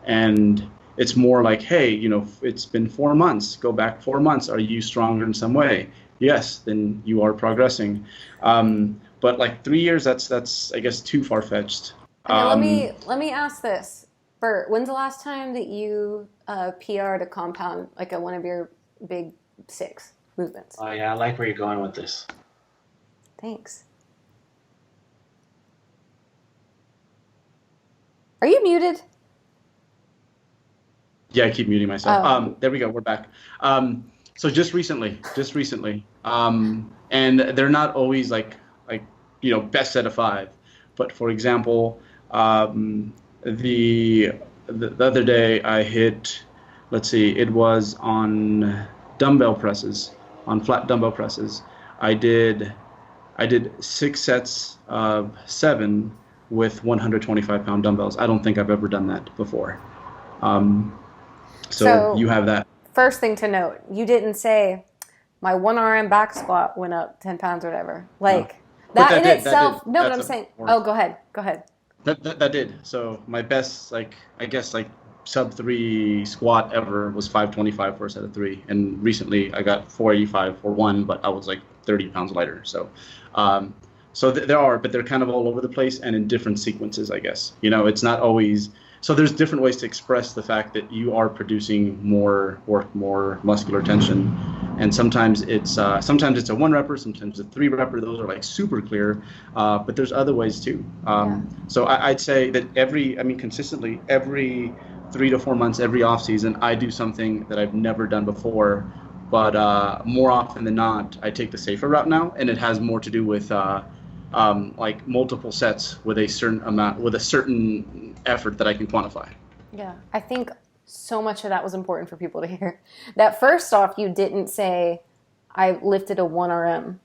Speaker 2: and it's more like, hey, it's been 4 months. Go back 4 months. Are you stronger in some way? Yes, then you are progressing. But like 3 years, that's I guess too far fetched.
Speaker 1: Okay, let me ask this, Bert. When's the last time that you PR'd a compound, like one of your big 6 movements?
Speaker 3: Oh yeah, I like where you're going with this.
Speaker 1: Thanks. Are you muted?
Speaker 2: Yeah, I keep muting myself.
Speaker 1: Oh.
Speaker 2: There we go. We're back. So just recently, and they're not always like best set of five. But for example, the other day I hit, let's see, it was on dumbbell presses, on flat dumbbell presses. I did 6 sets of 7 with 125-pound dumbbells. I don't think I've ever done that before. So you have that.
Speaker 1: First thing to note, you didn't say my 1RM back squat went up 10 pounds or whatever. Like that in itself. No, but I'm saying. Oh, go ahead.
Speaker 2: That did. So my best, I guess sub 3 squat ever was 525 for a set of 3, and recently I got 485 for 1, but I was like 30 pounds lighter. So, there are, but they're kind of all over the place and in different sequences, I guess. It's not always. So there's different ways to express the fact that you are producing more work, more muscular tension, and sometimes it's a 1-repper, sometimes a 3-repper. Those are super clear, but there's other ways too. So I'd say that consistently every 3 to 4 months, every off season, I do something that I've never done before, but more often than not, I take the safer route now, and it has more to do with multiple sets with a certain effort that I can quantify.
Speaker 1: Yeah, I think so much of that was important for people to hear. That first off, you didn't say I lifted a 1RM,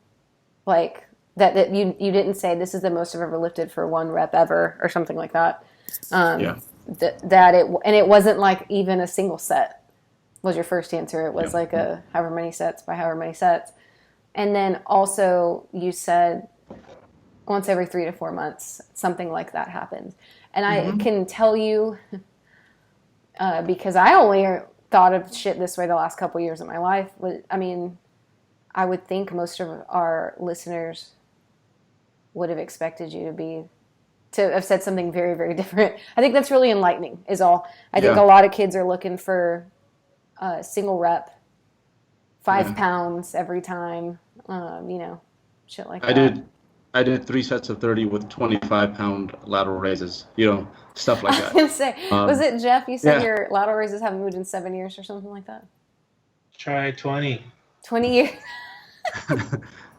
Speaker 1: that you didn't say this is the most I've ever lifted for 1 rep ever or something like that. And it wasn't even a single set was your first answer. It was a however many sets by however many sets, and then also you said once every 3 to 4 months something like that happens. And I can tell you, because I only thought of shit this way the last couple years of my life. I would think most of our listeners would have expected you to have said something very, very different. I think that's really enlightening, is all. I think a lot of kids are looking for a single rep, 5 pounds every time, shit like that.
Speaker 2: I did 3 sets of 30 with 25-pound lateral raises, stuff like that.
Speaker 1: I was going to say, was it Jeff? You said your lateral raises haven't moved in 7 years or something like that?
Speaker 3: Try 20.
Speaker 1: 20 years?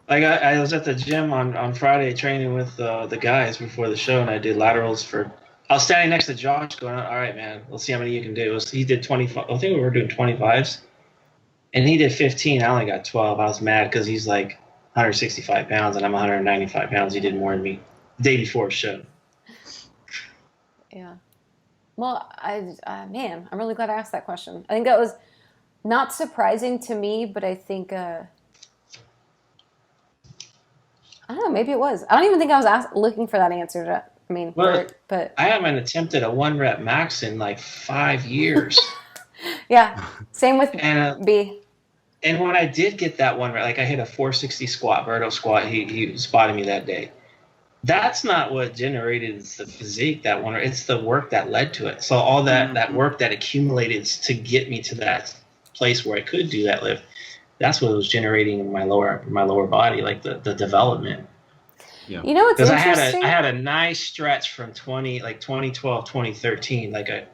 Speaker 3: I was at the gym on Friday training with the guys before the show, and I did laterals I was standing next to Josh going, all right, man, let's see how many you can do. He did 25. I think we were doing 25s, and he did 15. I only got 12. I was mad because he's 165 pounds, and I'm 195 pounds. He did more than me the day before the show.
Speaker 1: Yeah. Well, I'm really glad I asked that question. I think that was not surprising to me, but I think, I don't know, maybe it was. I don't even think I was looking for that answer. But
Speaker 3: I haven't attempted a 1-rep max in 5 years.
Speaker 1: Yeah. Same with B.
Speaker 3: And when I did get that 1 rep, I hit a 460 squat, Berto squat. He spotted me that day. That's not what generated the physique, that 1 rep. It's the work that led to it. So all that work that accumulated to get me to that place where I could do that lift, that's what was generating in my lower body, the development.
Speaker 1: Yeah. You know what's interesting?
Speaker 3: Because I had a nice stretch from 2012, 2013, a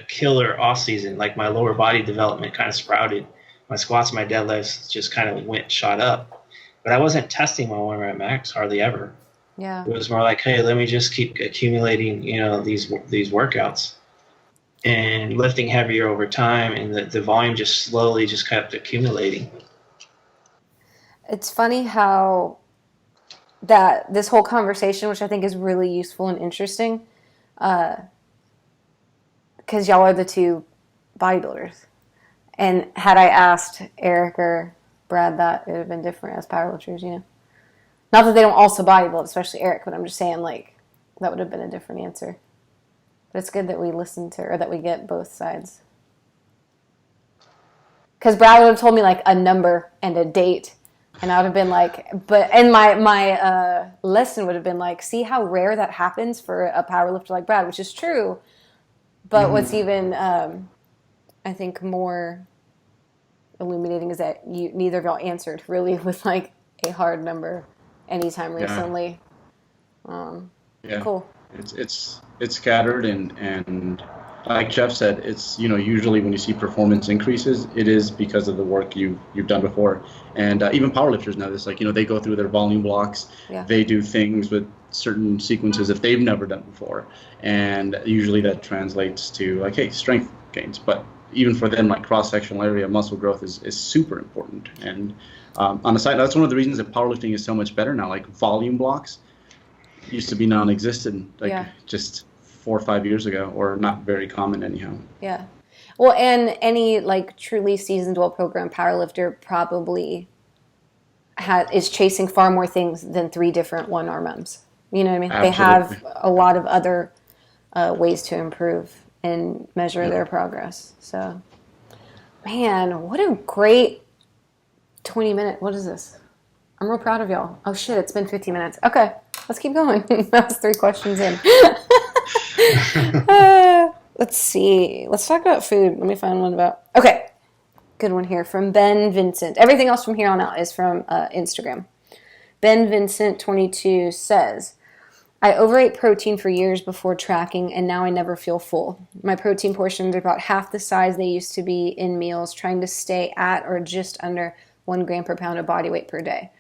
Speaker 3: killer off season. My lower body development kind of sprouted. My squats, my deadlifts just kind of shot up. But I wasn't testing my 1 rep max hardly ever.
Speaker 1: Yeah.
Speaker 3: It was more hey, let me just keep accumulating, these workouts and lifting heavier over time, and the volume just slowly just kept accumulating.
Speaker 1: It's funny how that this whole conversation, which I think is really useful and interesting, because y'all are the two bodybuilders. And had I asked Eric or Brad that, it would have been different as powerlifters, Not that they don't also bodybuild, especially Eric, but I'm just saying, that would have been a different answer. But it's good that we listen to, or that we get both sides. Because Brad would have told me, a number and a date, and I would have been and my lesson would have been see how rare that happens for a powerlifter like Brad, which is true. But what's even... I think more illuminating is that neither of y'all answered really with a hard number anytime recently.
Speaker 2: Yeah.
Speaker 1: Cool.
Speaker 2: It's scattered and like Jeff said, it's usually when you see performance increases, it is because of the work you've done before. And even powerlifters know this. Like they go through their volume blocks.
Speaker 1: Yeah.
Speaker 2: They do things with certain sequences that they've never done before, and usually that translates to like, hey, strength gains. But even for them, like cross-sectional area muscle growth is super important. And on the side, that's one of the reasons that powerlifting is so much better now. Like volume blocks used to be non-existent, just 4 or 5 years ago, or not very common anyhow.
Speaker 1: Yeah. Well, and any like truly seasoned, well-programmed powerlifter probably is chasing far more things than 3 different one-arm. You know what I mean?
Speaker 2: Absolutely.
Speaker 1: They have a lot of other ways to improve and measure their progress. So, man, what a great 20-minute. What is this? I'm real proud of y'all. Oh, shit, it's been 50 minutes. Okay, let's keep going. That was 3 questions in. Let's see. Let's talk about food. Let me find one about... Okay, good one here from Ben Vincent. Everything else from here on out is from Instagram. Ben Vincent 22 says, I overate protein for years before tracking, and now I never feel full. My protein portions are about half the size they used to be in meals, trying to stay at or just under 1 gram per pound of body weight per day.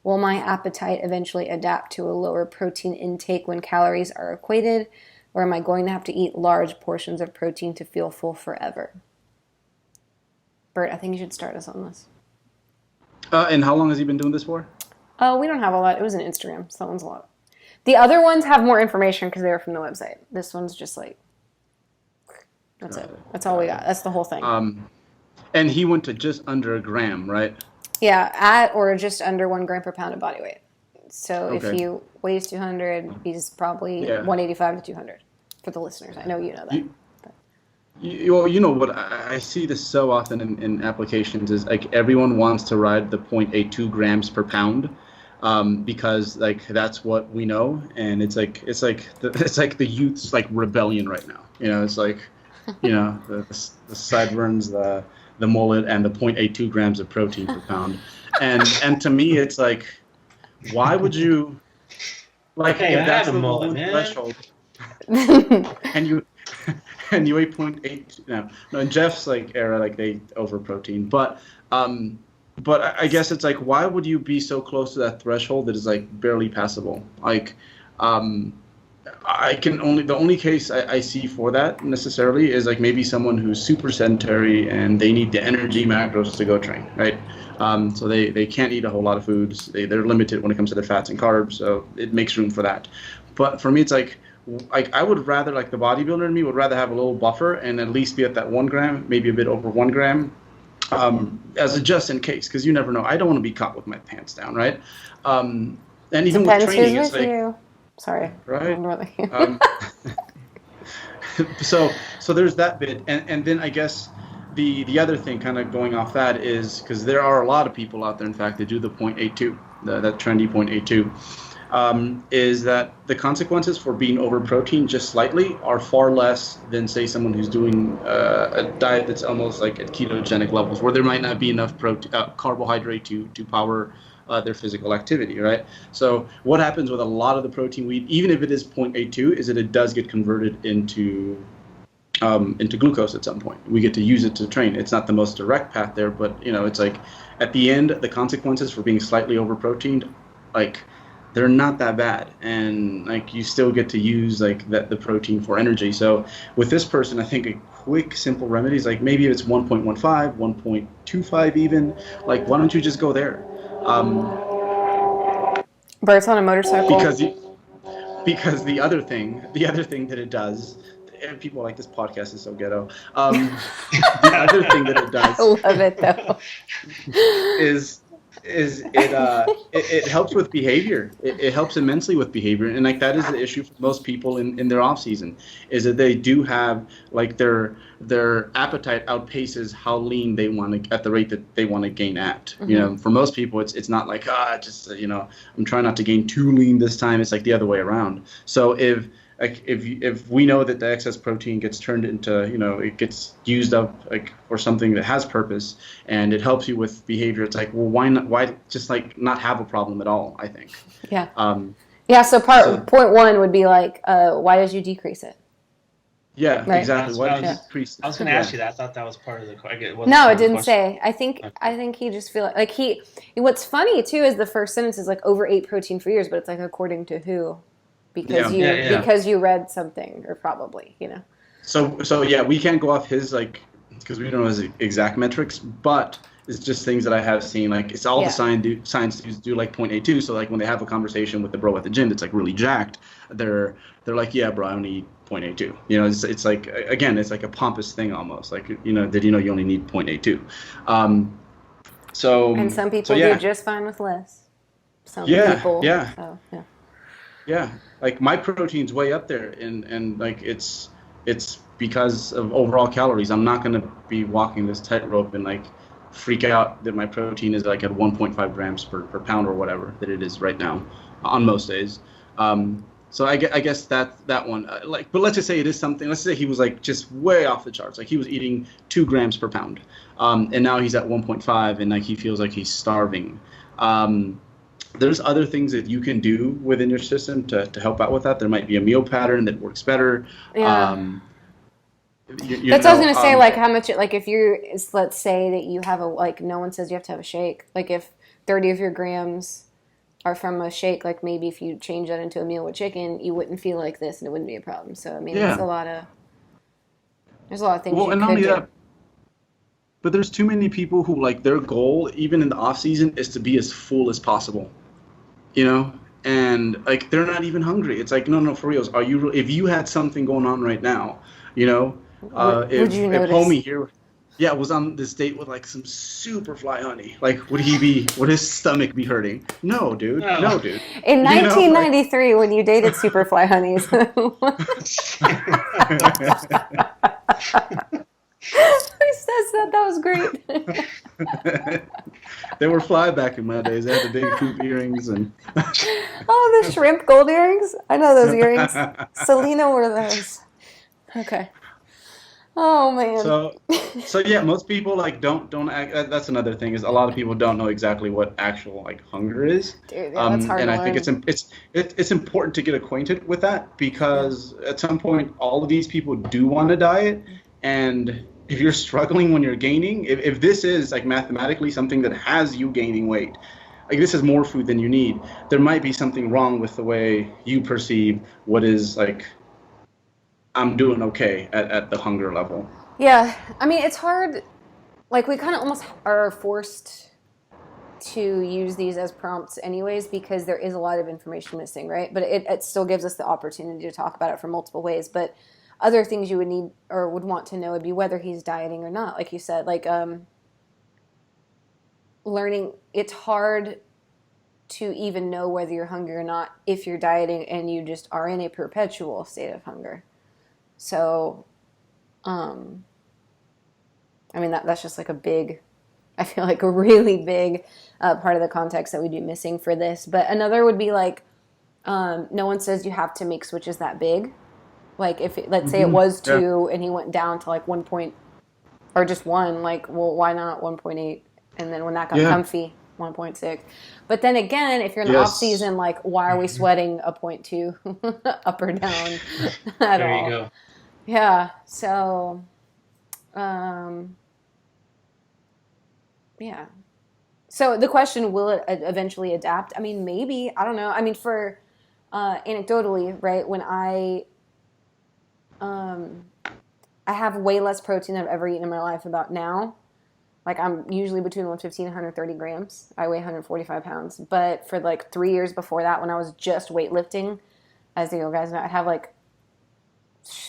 Speaker 1: Will my appetite eventually adapt to a lower protein intake when calories are equated, or am I going to have to eat large portions of protein to feel full forever? Bert, I think you should start us on this.
Speaker 2: And how long has he been doing this for?
Speaker 1: We don't have a lot. It was an Instagram, so that one's a lot. The other ones have more information because they were from the website. This one's just like, that's it. That's all we got. That's the whole thing.
Speaker 2: And he went to just under a gram, right?
Speaker 1: Yeah, at or just under 1 gram per pound of body weight. So if he weighs 200, he's probably 185 to 200 for the listeners. I know you know that.
Speaker 2: You know what, I see this so often in applications is like everyone wants to ride the 0.82 grams per pound. Because like that's what we know, and it's like the youth's like rebellion right now. It's like, the sideburns, the mullet, and the 0.82 grams of protein per pound, and to me it's like, why would you like if that's the mullet threshold, and you weigh 0.8? No, in Jeff's like era, like they over protein, but I guess it's like, why would you be so close to that threshold that is like barely passable? Like, the only case I see for that necessarily is like maybe someone who's super sedentary and they need the energy macros to go train, right? So they can't eat a whole lot of foods. They're limited when it comes to their fats and carbs, so it makes room for that. But for me, it's like I would rather, like the bodybuilder in me would rather have a little buffer and at least be at that 1 gram, maybe a bit over 1 gram. As a just in case, because you never know. I don't want to be caught with my pants down, right? And even with training, it's like,
Speaker 1: you. Sorry,
Speaker 2: right? So there's that bit, and then I guess the other thing, kind of going off that, is because there are a lot of people out there, in fact, that do the 0.82, that trendy 0.82. Is that the consequences for being over protein just slightly are far less than, say, someone who's doing a diet that's almost like at ketogenic levels, where there might not be enough carbohydrate to power their physical activity, right? So what happens with a lot of the protein we eat, even if it is 0.82, is that it does get converted into glucose at some point. We get to use it to train. It's not the most direct path there, but it's like at the end, the consequences for being slightly over proteined, like, they're not that bad, and like you still get to use like the protein for energy. So with this person, I think a quick, simple remedy is like maybe if it's 1.15, 1.25 even, like why don't you just go there?
Speaker 1: Bert's on a motorcycle.
Speaker 2: Because the other thing that it does, and people are like, this podcast is so ghetto. The other thing that it does,
Speaker 1: I love it though,
Speaker 2: is it helps with behavior. It helps immensely with behavior, and like that is the issue for most people in their off season, is that they do have like their appetite outpaces how lean they want to, at the rate that they want to gain at.
Speaker 1: Mm-hmm.
Speaker 2: For most people, it's not like I'm trying not to gain too lean this time. It's like the other way around. So if like if we know that the excess protein gets turned into, it gets used up like for something that has purpose and it helps you with behavior, it's like, well, why just like not have a problem at all, I think.
Speaker 1: Yeah.
Speaker 2: Um,
Speaker 1: Yeah. So point one would be like, why did you decrease it?
Speaker 2: Yeah,
Speaker 1: Right.
Speaker 2: exactly. Why did you
Speaker 3: I
Speaker 2: decrease?
Speaker 3: was going to ask you that. I thought that was part of the question.
Speaker 1: No, it didn't say. I think he just feel like he. What's funny too is the first sentence is like overate protein for years, but it's like according to who? Because because you read something, or probably.
Speaker 2: So yeah, we can't go off his like, because we don't know his exact metrics, but it's just things that I have seen. Like it's all the science dudes do like 0.82. So like when they have a conversation with the bro at the gym that's like really jacked, they're like, yeah, bro, I only need 0.82. It's like, again, it's like a pompous thing almost. Like did you know you only need 0.82?
Speaker 1: And some people do just fine with less. Some people.
Speaker 2: Yeah.
Speaker 1: So, yeah.
Speaker 2: Yeah, like my protein's way up there, and like it's because of overall calories. I'm not gonna be walking this tightrope and like freak out that my protein is like at 1.5 grams per pound or whatever that it is right now on most days. So I guess that one, but let's just say it is something. Let's say he was like just way off the charts. Like he was eating 2 grams per pound, and now he's at 1.5, and like he feels like he's starving. There's other things that you can do within your system to help out with that. There might be a meal pattern that works better.
Speaker 1: Yeah. That's what I was going to say, like how much, like if let's say that you have no one says you have to have a shake. Like if 30 of your grams are from a shake, like maybe if you change that into a meal with chicken, you wouldn't feel like this and it wouldn't be a problem. So, I mean, there's a lot of things you could do.
Speaker 2: But there's too many people who like their goal, even in the off season, is to be as full as possible. And like they're not even hungry. It's like, no, for reals. If you had something going on right now,
Speaker 1: would you notice?
Speaker 2: If homie here, was on this date with like some super fly honey, like would his stomach be hurting? No, dude. No, dude.
Speaker 1: In 1993, when you dated super fly honeys. Who says that? That was great.
Speaker 2: They were fly back in my days. They had the big hoop earrings and.
Speaker 1: Oh, the shrimp gold earrings! I know those earrings. Selena wore those. Okay. Oh man.
Speaker 2: So yeah, most people like don't act. That's another thing, is a lot of people don't know exactly what actual like hunger is.
Speaker 1: Dude, that's hard
Speaker 2: and
Speaker 1: to
Speaker 2: I
Speaker 1: learn.
Speaker 2: think it's important to get acquainted with that, because at some point all of these people do want to diet, and if you're struggling when you're gaining, if this is like mathematically something that has you gaining weight, like this is more food than you need, there might be something wrong with the way you perceive what is like, I'm doing okay at the hunger level.
Speaker 1: Yeah, I mean, it's hard. Like we kind of almost are forced to use these as prompts anyways, because there is a lot of information missing, right? But it still gives us the opportunity to talk about it from multiple ways. But other things you would need or would want to know would be whether he's dieting or not. Like you said, like learning, it's hard to even know whether you're hungry or not if you're dieting and you just are in a perpetual state of hunger. So, I mean, that's just like I feel like a really big part of the context that we'd be missing for this. But another would be like, no one says you have to make switches that big. Like if let's say it was 2 and he went down to like 1 point or just 1, like, well, why not 1.8? And then when that got comfy, 1.6. But then again, if you're in the off season, like, why are we sweating a 0.2 up or down at
Speaker 3: there
Speaker 1: all?
Speaker 3: You go.
Speaker 1: Yeah. So, yeah. So the question, will it eventually adapt? I mean, maybe. I don't know. I mean, for anecdotally, right, when I have way less protein than I've ever eaten in my life about now. Like I'm usually between 115 and 130 grams. I weigh 145 pounds. But for like 3 years before that, when I was just weightlifting, as you guys know, I'd have like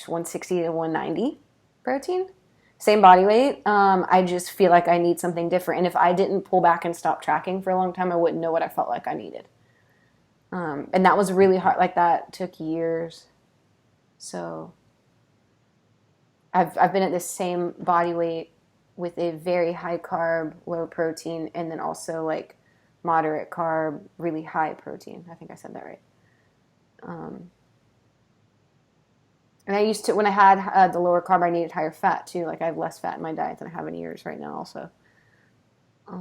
Speaker 1: 160 to 190 protein. Same body weight. I just feel like I need something different. And if I didn't pull back and stop tracking for a long time, I wouldn't know what I felt like I needed. And that was really hard. Like that took years. So I've been at this same body weight with a very high carb, low protein, and then also like moderate carb, really high protein. I think I said that right. And I used to, when I had the lower carb, I needed higher fat too. Like I have less fat in my diet than I have in years right now also. So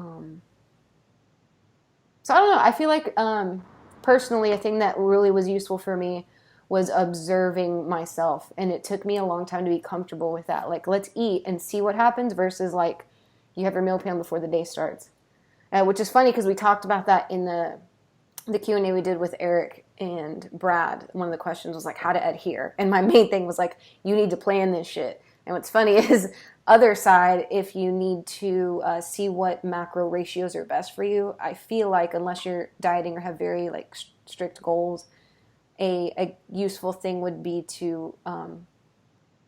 Speaker 1: I don't know. I feel like personally, a thing that really was useful for me was observing myself. And it took me a long time to be comfortable with that. Like, let's eat and see what happens versus like you have your meal plan before the day starts. Which is funny because we talked about that in the Q&A we did with Eric and Brad. One of the questions was like how to adhere. And my main thing was like, you need to plan this shit. And what's funny is other side, if you need to see what macro ratios are best for you, I feel like unless you're dieting or have very like strict goals, a useful thing would be to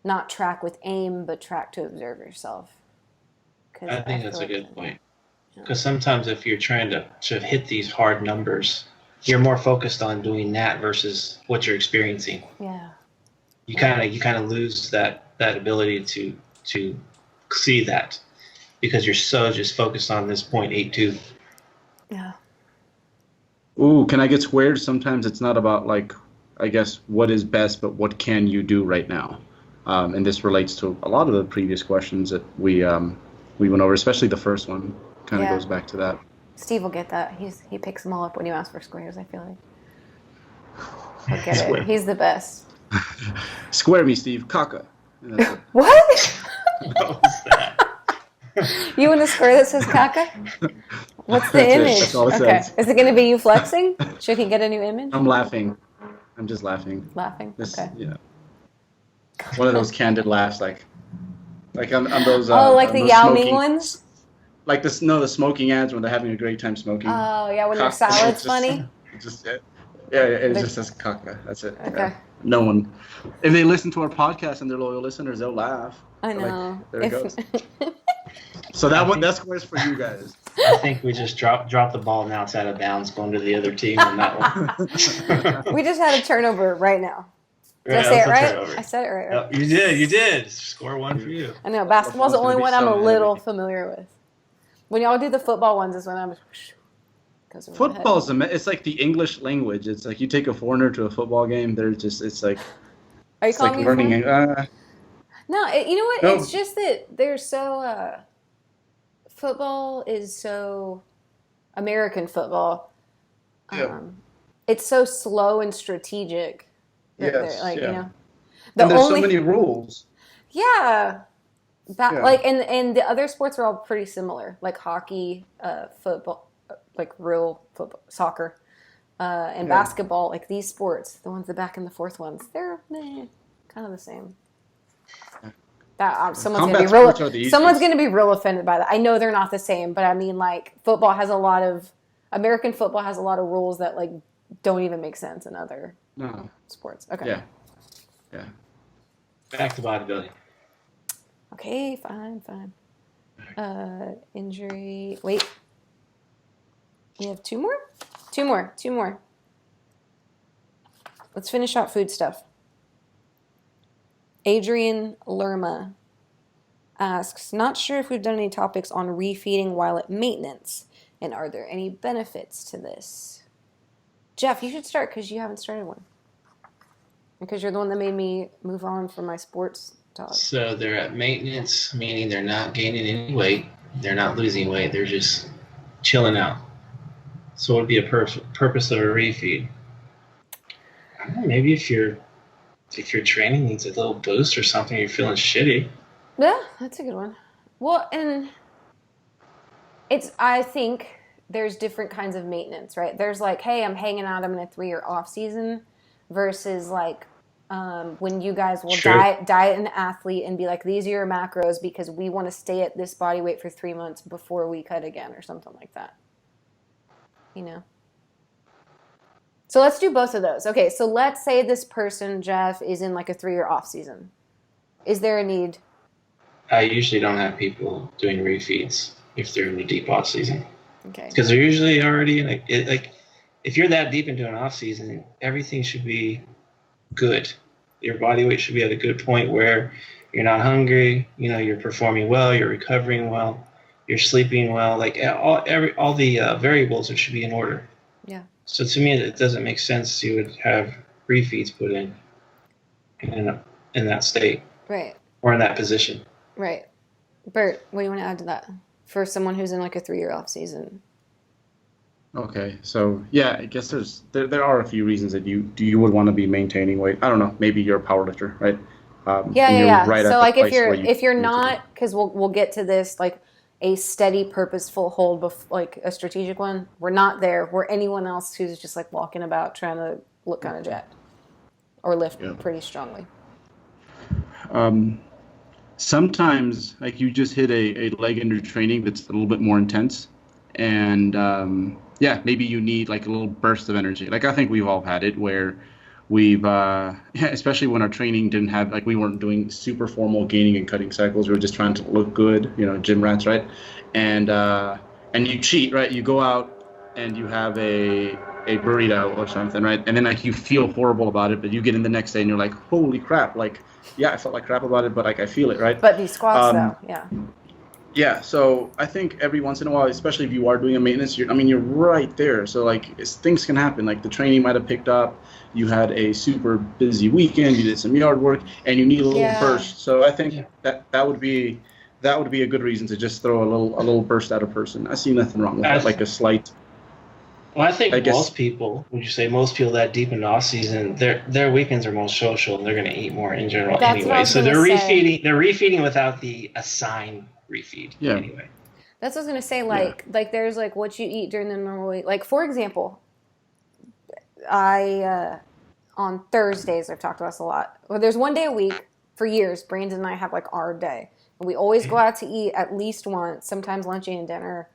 Speaker 1: not track with aim, but track to observe yourself.
Speaker 3: I think that's a good point. Because sometimes if you're trying to hit these hard numbers, you're more focused on doing that versus what you're experiencing.
Speaker 1: Yeah.
Speaker 3: You kind of lose that ability to see that because you're so just focused on this 0.82.
Speaker 1: Yeah.
Speaker 2: Ooh, can I get squared? Sometimes it's not about like, I guess, what is best, but what can you do right now? And this relates to a lot of the previous questions that we went over, especially the first one. Kind of goes back to that.
Speaker 1: Steve will get that. He picks them all up when you ask for squares, I feel like. He'll get it. He's the best.
Speaker 2: Square me, Steve. Caca.
Speaker 1: What?
Speaker 3: What was that?
Speaker 1: You in a square that says caca? What's the image?
Speaker 2: That's all it says.
Speaker 1: Is it going to be you flexing? Should he get a new image?
Speaker 2: I'm laughing. I'm just laughing.
Speaker 1: Laughing? Okay.
Speaker 2: Yeah. One of those candid laughs, like on those.
Speaker 1: Like the Yao Ming
Speaker 2: smoking
Speaker 1: ones?
Speaker 2: Like the smoking ads when they're having a great time smoking.
Speaker 1: Oh, yeah, when their salad's funny?
Speaker 2: It just says caca. That's it.
Speaker 1: Okay.
Speaker 2: Yeah. No one. If they listen to our podcast and they're loyal listeners, they'll laugh.
Speaker 1: I know.
Speaker 2: Like, there it goes. So that square's for you guys.
Speaker 3: I think we just dropped the ball now. It's out of bounds going to the other team on that one.
Speaker 1: We just had a turnover right now. Did I say it right? I said it right?
Speaker 3: Yep, you did. Score one for you.
Speaker 1: I know. Basketball's the only one I'm a little familiar with. When y'all do the football ones is when I'm...
Speaker 2: Football's it's like the English language. It's like you take a foreigner to a football game. It's like...
Speaker 1: Are you calling me learning? No, you know what?
Speaker 2: No.
Speaker 1: It's just that they're so... football is so... American football. It's so slow and strategic.
Speaker 2: Yes,
Speaker 1: you know.
Speaker 2: And there's so many rules.
Speaker 1: Yeah. And the other sports are all pretty similar, like hockey, football, like real football, soccer, and basketball. Like these sports, the ones the back and the forth ones, they're kind of the same. Someone's gonna be real offended by that. I know they're not the same, but I mean, like American football has a lot of rules that like don't even make sense in other sports. Okay.
Speaker 2: Yeah.
Speaker 3: Back to bodybuilding.
Speaker 1: Okay, fine. Injury. Wait. You have two more? Two more. Let's finish out food stuff. Adrian Lerma asks, not sure if we've done any topics on refeeding while at maintenance, and are there any benefits to this? Jeff, you should start because you haven't started one. Because you're the one that made me move on from my sports talk.
Speaker 3: So they're at maintenance, meaning they're not gaining any weight. They're not losing weight. They're just chilling out. So what would be a purpose of a refeed? I don't know, maybe if your training needs a little boost or something, you're feeling shitty.
Speaker 1: Yeah, that's a good one. Well, and I think there's different kinds of maintenance, right? There's like, hey, I'm hanging out, I'm in a 3-year off season, versus like when you guys will diet an athlete and be like, these are your macros because we want to stay at this body weight for 3 months before we cut again or something like that. You know? So let's do both of those. Okay, so let's say this person, Jeff, is in like a 3-year off season. Is there a need?
Speaker 3: I usually don't have people doing refeeds if they're in a deep off season.
Speaker 1: Okay.
Speaker 3: Because they're usually already like if you're that deep into an off season, everything should be good. Your body weight should be at a good point where you're not hungry, you're performing well, you're recovering well, you're sleeping well. Like all the variables should be in order.
Speaker 1: Yeah.
Speaker 3: So to me, it doesn't make sense you would have refeeds put in. And in that state
Speaker 1: Right.
Speaker 3: or in that position.
Speaker 1: Right. Bert, what do you want to add to that for someone who's in like a 3-year off season?
Speaker 2: Okay, so yeah, I guess there are a few reasons that you would want to be maintaining weight. I don't know, maybe you're a power lifter, right?
Speaker 1: Yeah,
Speaker 2: And
Speaker 1: yeah,
Speaker 2: you're
Speaker 1: yeah.
Speaker 2: right
Speaker 1: So
Speaker 2: at the
Speaker 1: like if
Speaker 2: place
Speaker 1: you're
Speaker 2: where you
Speaker 1: if you're
Speaker 2: need to be.
Speaker 1: not, because we'll get to this, like a steady, purposeful hold, like a strategic one. We're not there. We're anyone else who's just like walking about trying to look kind of jacked or lift
Speaker 2: Yeah.
Speaker 1: pretty strongly.
Speaker 2: Sometimes like you just hit a leg in your training that's a little bit more intense, and yeah, maybe you need like a little burst of energy. Like I think we've all had it where we've especially when our training didn't have, like, we weren't doing super formal gaining and cutting cycles. We were just trying to look good, gym rats, right? And you cheat, right? You go out and you have a burrito or something, right? And then like you feel horrible about it, but you get in the next day and you're like, holy crap, like, yeah, I felt like crap about it, but like I feel it, right?
Speaker 1: But these squats, though, yeah.
Speaker 2: Yeah, so I think every once in a while, especially if you are doing a maintenance, you're right there. So like things can happen. Like the training might have picked up, you had a super busy weekend, you did some yard work, and you need a little burst. So I think that would be a good reason to just throw a little burst at a person. I see nothing wrong with that. Like a slight.
Speaker 3: Well, I think most people, would you say most people that deep in off season, their weekends are most social and they're going to eat more in general anyway. So they're refeeding without the assigned refeed anyway.
Speaker 1: That's what I was going to say. Like there's like what you eat during the normal week. Like for example, I on Thursdays, I've talked about this a lot. Well, there's one day a week for years, Brandon and I have like our day. And we always go out to eat at least once, sometimes lunch and dinner.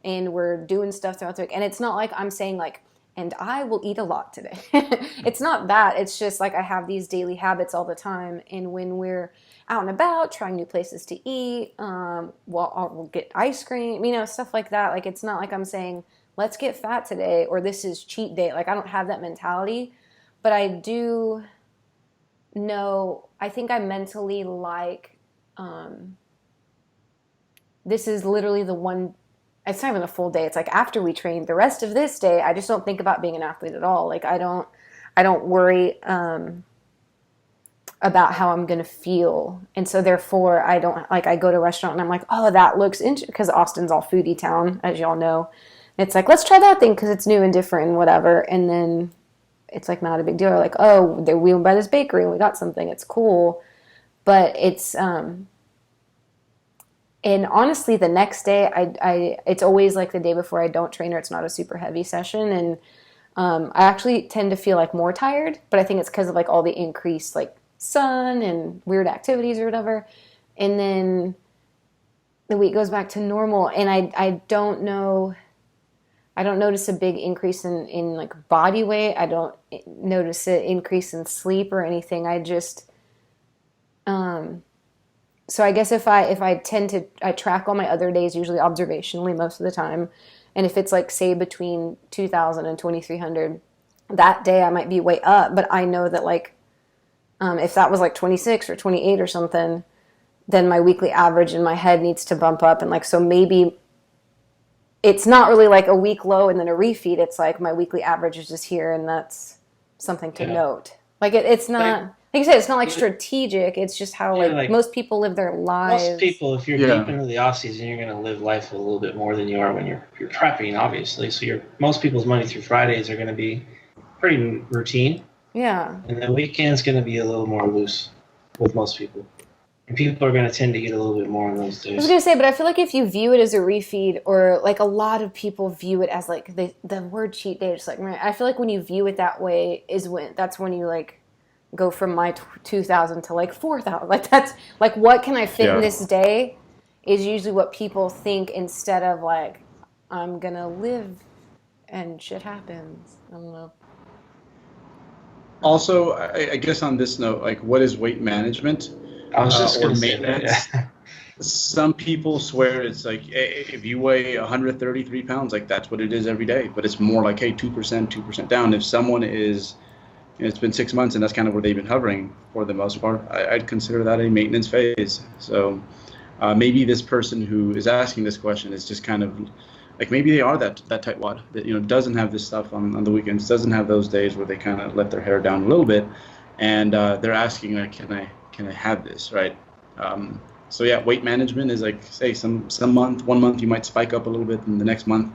Speaker 1: And we're doing stuff throughout the week. And it's not like I'm saying like, and I will eat a lot today. It's not that. It's just like I have these daily habits all the time. And when we're out and about, trying new places to eat, we'll get ice cream, stuff like that. Like it's not like I'm saying, let's get fat today or this is cheat day. Like I don't have that mentality. But I do know, I think I mentally like, this is literally the one. It's not even a full day. It's like after we train, the rest of this day, I just don't think about being an athlete at all. Like I don't worry about how I'm going to feel. And so therefore I don't, like, I go to a restaurant and I'm like, oh, that looks interesting, because Austin's all foodie town, as y'all know. And it's like, let's try that thing because it's new and different and whatever. And then it's like not a big deal. Or like, oh, we went by this bakery and we got something. It's cool. But it's, and honestly, the next day, it's always like the day before I don't train or it's not a super heavy session. And I actually tend to feel like more tired, but I think it's because of like all the increased like sun and weird activities or whatever. And then the week goes back to normal. And I don't know, I don't notice a big increase in like body weight. I don't notice an increase in sleep or anything. I just, so I guess if I track all my other days, usually observationally most of the time. And if it's like, say, between 2,000 and 2,300, that day I might be way up. But I know that like, if that was like 26 or 28 or something, then my weekly average in my head needs to bump up. And like, so maybe it's not really like a week low and then a refeed. It's like my weekly average is just here. And that's something to note. Like it's not... Like I said, it's not like strategic. It's just how like most people live their lives.
Speaker 3: Most people, if you're deep into the off season, you're going to live life a little bit more than you are when you're prepping, obviously. So most people's Monday through Fridays are going to be pretty routine.
Speaker 1: Yeah.
Speaker 3: And the weekend's going to be a little more loose with most people. And people are going to tend to eat a little bit more on those days.
Speaker 1: I was going to say, but I feel like if you view it as a refeed, or like a lot of people view it as like the word cheat day, just like, I feel like when you view it that way that's when you like go from my 2,000 to like 4,000. Like that's like, what can I fit in this day is usually what people think, instead of like, I'm going to live and shit happens. I don't know.
Speaker 2: Also, I guess on this note, like, what is weight management?
Speaker 3: I was just
Speaker 2: or maintenance? Some people swear it's like, hey, if you weigh 133 pounds, like that's what it is every day. But it's more like, hey, 2% down. If someone is, it's been 6 months and that's kind of where they've been hovering for the most part, I'd consider that a maintenance phase. So maybe this person who is asking this question is just kind of like, maybe they are that tightwad that doesn't have this stuff on the weekends, doesn't have those days where they kind of let their hair down a little bit, and they're asking like, can can I have this, right? So yeah, weight management is like, say, some month, 1 month you might spike up a little bit, and the next month,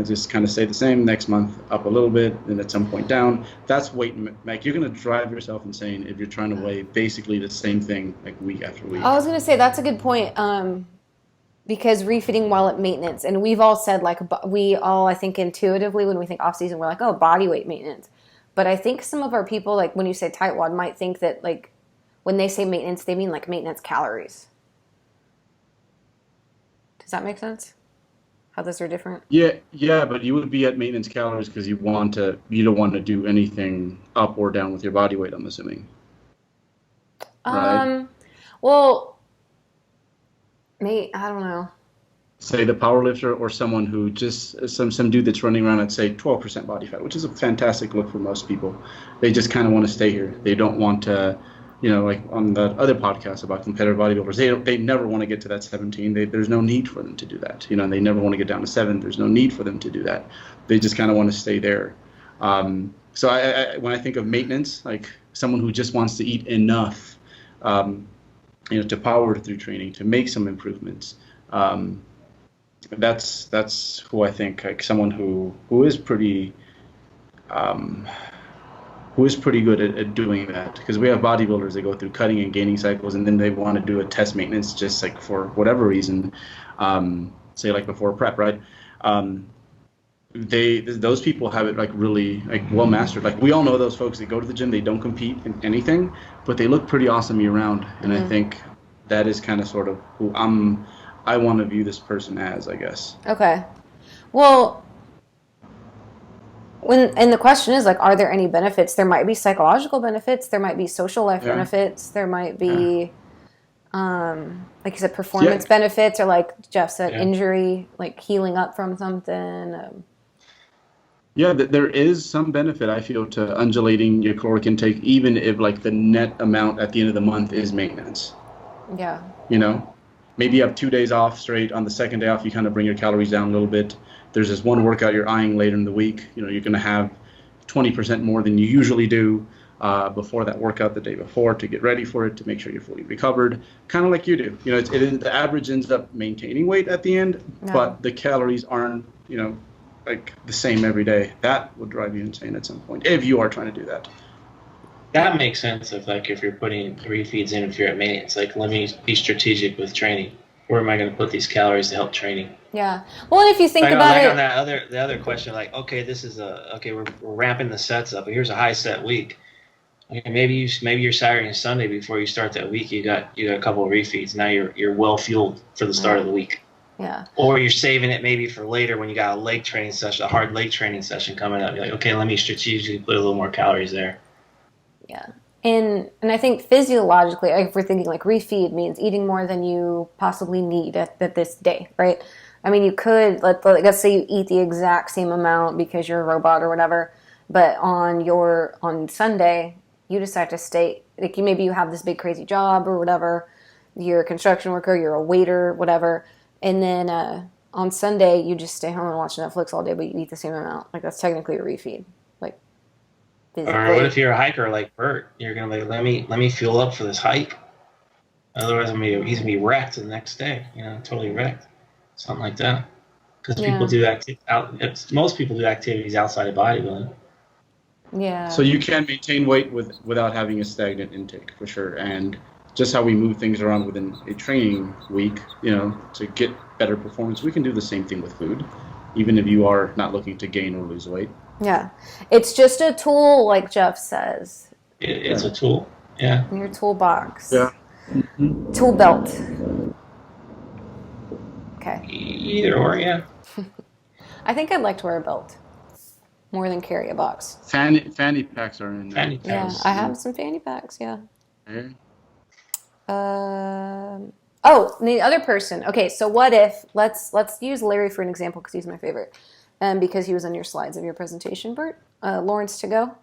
Speaker 2: just kind of stay the same. Next month up a little bit, and at some point down. That's weight. Like, you're gonna drive yourself insane if you're trying to weigh basically the same thing like week after week.
Speaker 1: I was gonna say that's a good point. Because refitting while at maintenance, and we've all said like we all, I think intuitively when we think off season, we're like, oh, body weight maintenance. But I think some of our people, like when you say tightwad, might think that like when they say maintenance, they mean like maintenance calories. Does that make sense? How those are different?
Speaker 2: Yeah, but you would be at maintenance calories because you don't want to do anything up or down with your body weight, I'm assuming. Right?
Speaker 1: Well, I don't know.
Speaker 2: Say the power lifter or someone who just some dude that's running around at, say, 12% body fat, which is a fantastic look for most people. They just kind of want to stay here. They don't want to, like on the other podcast about competitive bodybuilders, they never want to get to that 17. There's no need for them to do that. And they never want to get down to 7. There's no need for them to do that. They just kind of want to stay there. So I when I think of maintenance, like someone who just wants to eat enough, to power through training, to make some improvements. That's who I think, like someone who is pretty good at doing that, because we have bodybuilders that go through cutting and gaining cycles, and then they want to do a test maintenance just like for whatever reason, say like before prep, right? Those people have it like really like well mastered. Like, we all know those folks that go to the gym, they don't compete in anything, but they look pretty awesome year round. And I think that is kind of sort of who I want to view this person as, I guess.
Speaker 1: Okay. Well, and the question is like, are there any benefits? There might be psychological benefits. There might be social life benefits. There might be, like you said, performance benefits, or like Jeff said, injury, like healing up from something.
Speaker 2: Yeah, there is some benefit, I feel, to undulating your caloric intake, even if like the net amount at the end of the month is maintenance.
Speaker 1: Yeah.
Speaker 2: Maybe you have 2 days off straight. On the second day off, you kind of bring your calories down a little bit. There's this one workout you're eyeing later in the week. You're going to have 20% more than you usually do before that workout the day before, to get ready for it, to make sure you're fully recovered, kind of like you do. The average ends up maintaining weight at the end, but the calories aren't, like the same every day. That would drive you insane at some point if you are trying to do that.
Speaker 3: That makes sense if you're putting refeeds in, if you're at maintenance. Like, let me be strategic with training. Where am I going to put these calories to help training?
Speaker 1: Yeah. Well, and if you think about it,
Speaker 3: on the other question, like, okay, this is we're ramping the sets up, but here's a high set week. Okay, maybe your Saturday and Sunday before you start that week, you got a couple of refeeds. Now you're well fueled for the start of the week.
Speaker 1: Yeah.
Speaker 3: Or you're saving it maybe for later when you got a leg training session, a hard leg training session coming up. You're like, okay, let me strategically put a little more calories there.
Speaker 1: Yeah. And I think physiologically, if we're thinking like refeed means eating more than you possibly need at this day, right? I mean, you could, let's say you eat the exact same amount because you're a robot or whatever, but on Sunday, you decide to stay, like maybe you have this big crazy job or whatever, you're a construction worker, you're a waiter, whatever, and then on Sunday, you just stay home and watch Netflix all day, but you eat the same amount. Like, that's technically a refeed. Like, physically.
Speaker 3: Or what if you're a hiker like Bert? You're gonna be like, let me fuel up for this hike. Otherwise, he's gonna be wrecked the next day. Totally wrecked, something like that. Because people do most people do activities outside of bodybuilding.
Speaker 1: Yeah.
Speaker 2: So you can maintain weight without having a stagnant intake, for sure. And just how we move things around within a training week, to get better performance, we can do the same thing with food, even if you are not looking to gain or lose weight.
Speaker 1: Yeah. It's just a tool, like Jeff says.
Speaker 3: It's a tool. Yeah.
Speaker 1: In your toolbox.
Speaker 2: Yeah.
Speaker 1: Tool belt. Okay.
Speaker 3: Either or, yeah.
Speaker 1: I think I'd like to wear a belt more than carry a box.
Speaker 2: Fanny packs are in there.
Speaker 3: Fanny packs.
Speaker 1: Yeah, I have some fanny packs, yeah.
Speaker 2: Okay.
Speaker 1: The other person. Okay, so what if, let's use Larry for an example because he's my favorite. Because he was on your slides of your presentation, Bert. Lawrence to go.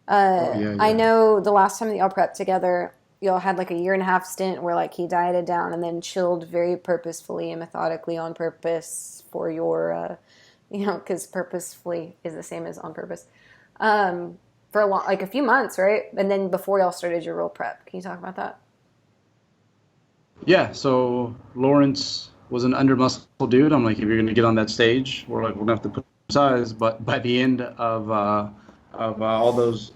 Speaker 2: Yeah.
Speaker 1: I know the last time that y'all prepped together, y'all had like a 1.5-year stint where like he dieted down and then chilled very purposefully and methodically on purpose for your, because purposefully is the same as on purpose, for a few months, right? And then before y'all started your real prep. Can you talk about that?
Speaker 2: Yeah, so Lawrence was an under muscle dude. I'm like, if you're gonna get on that stage, we're gonna have to put size. But by the end of all those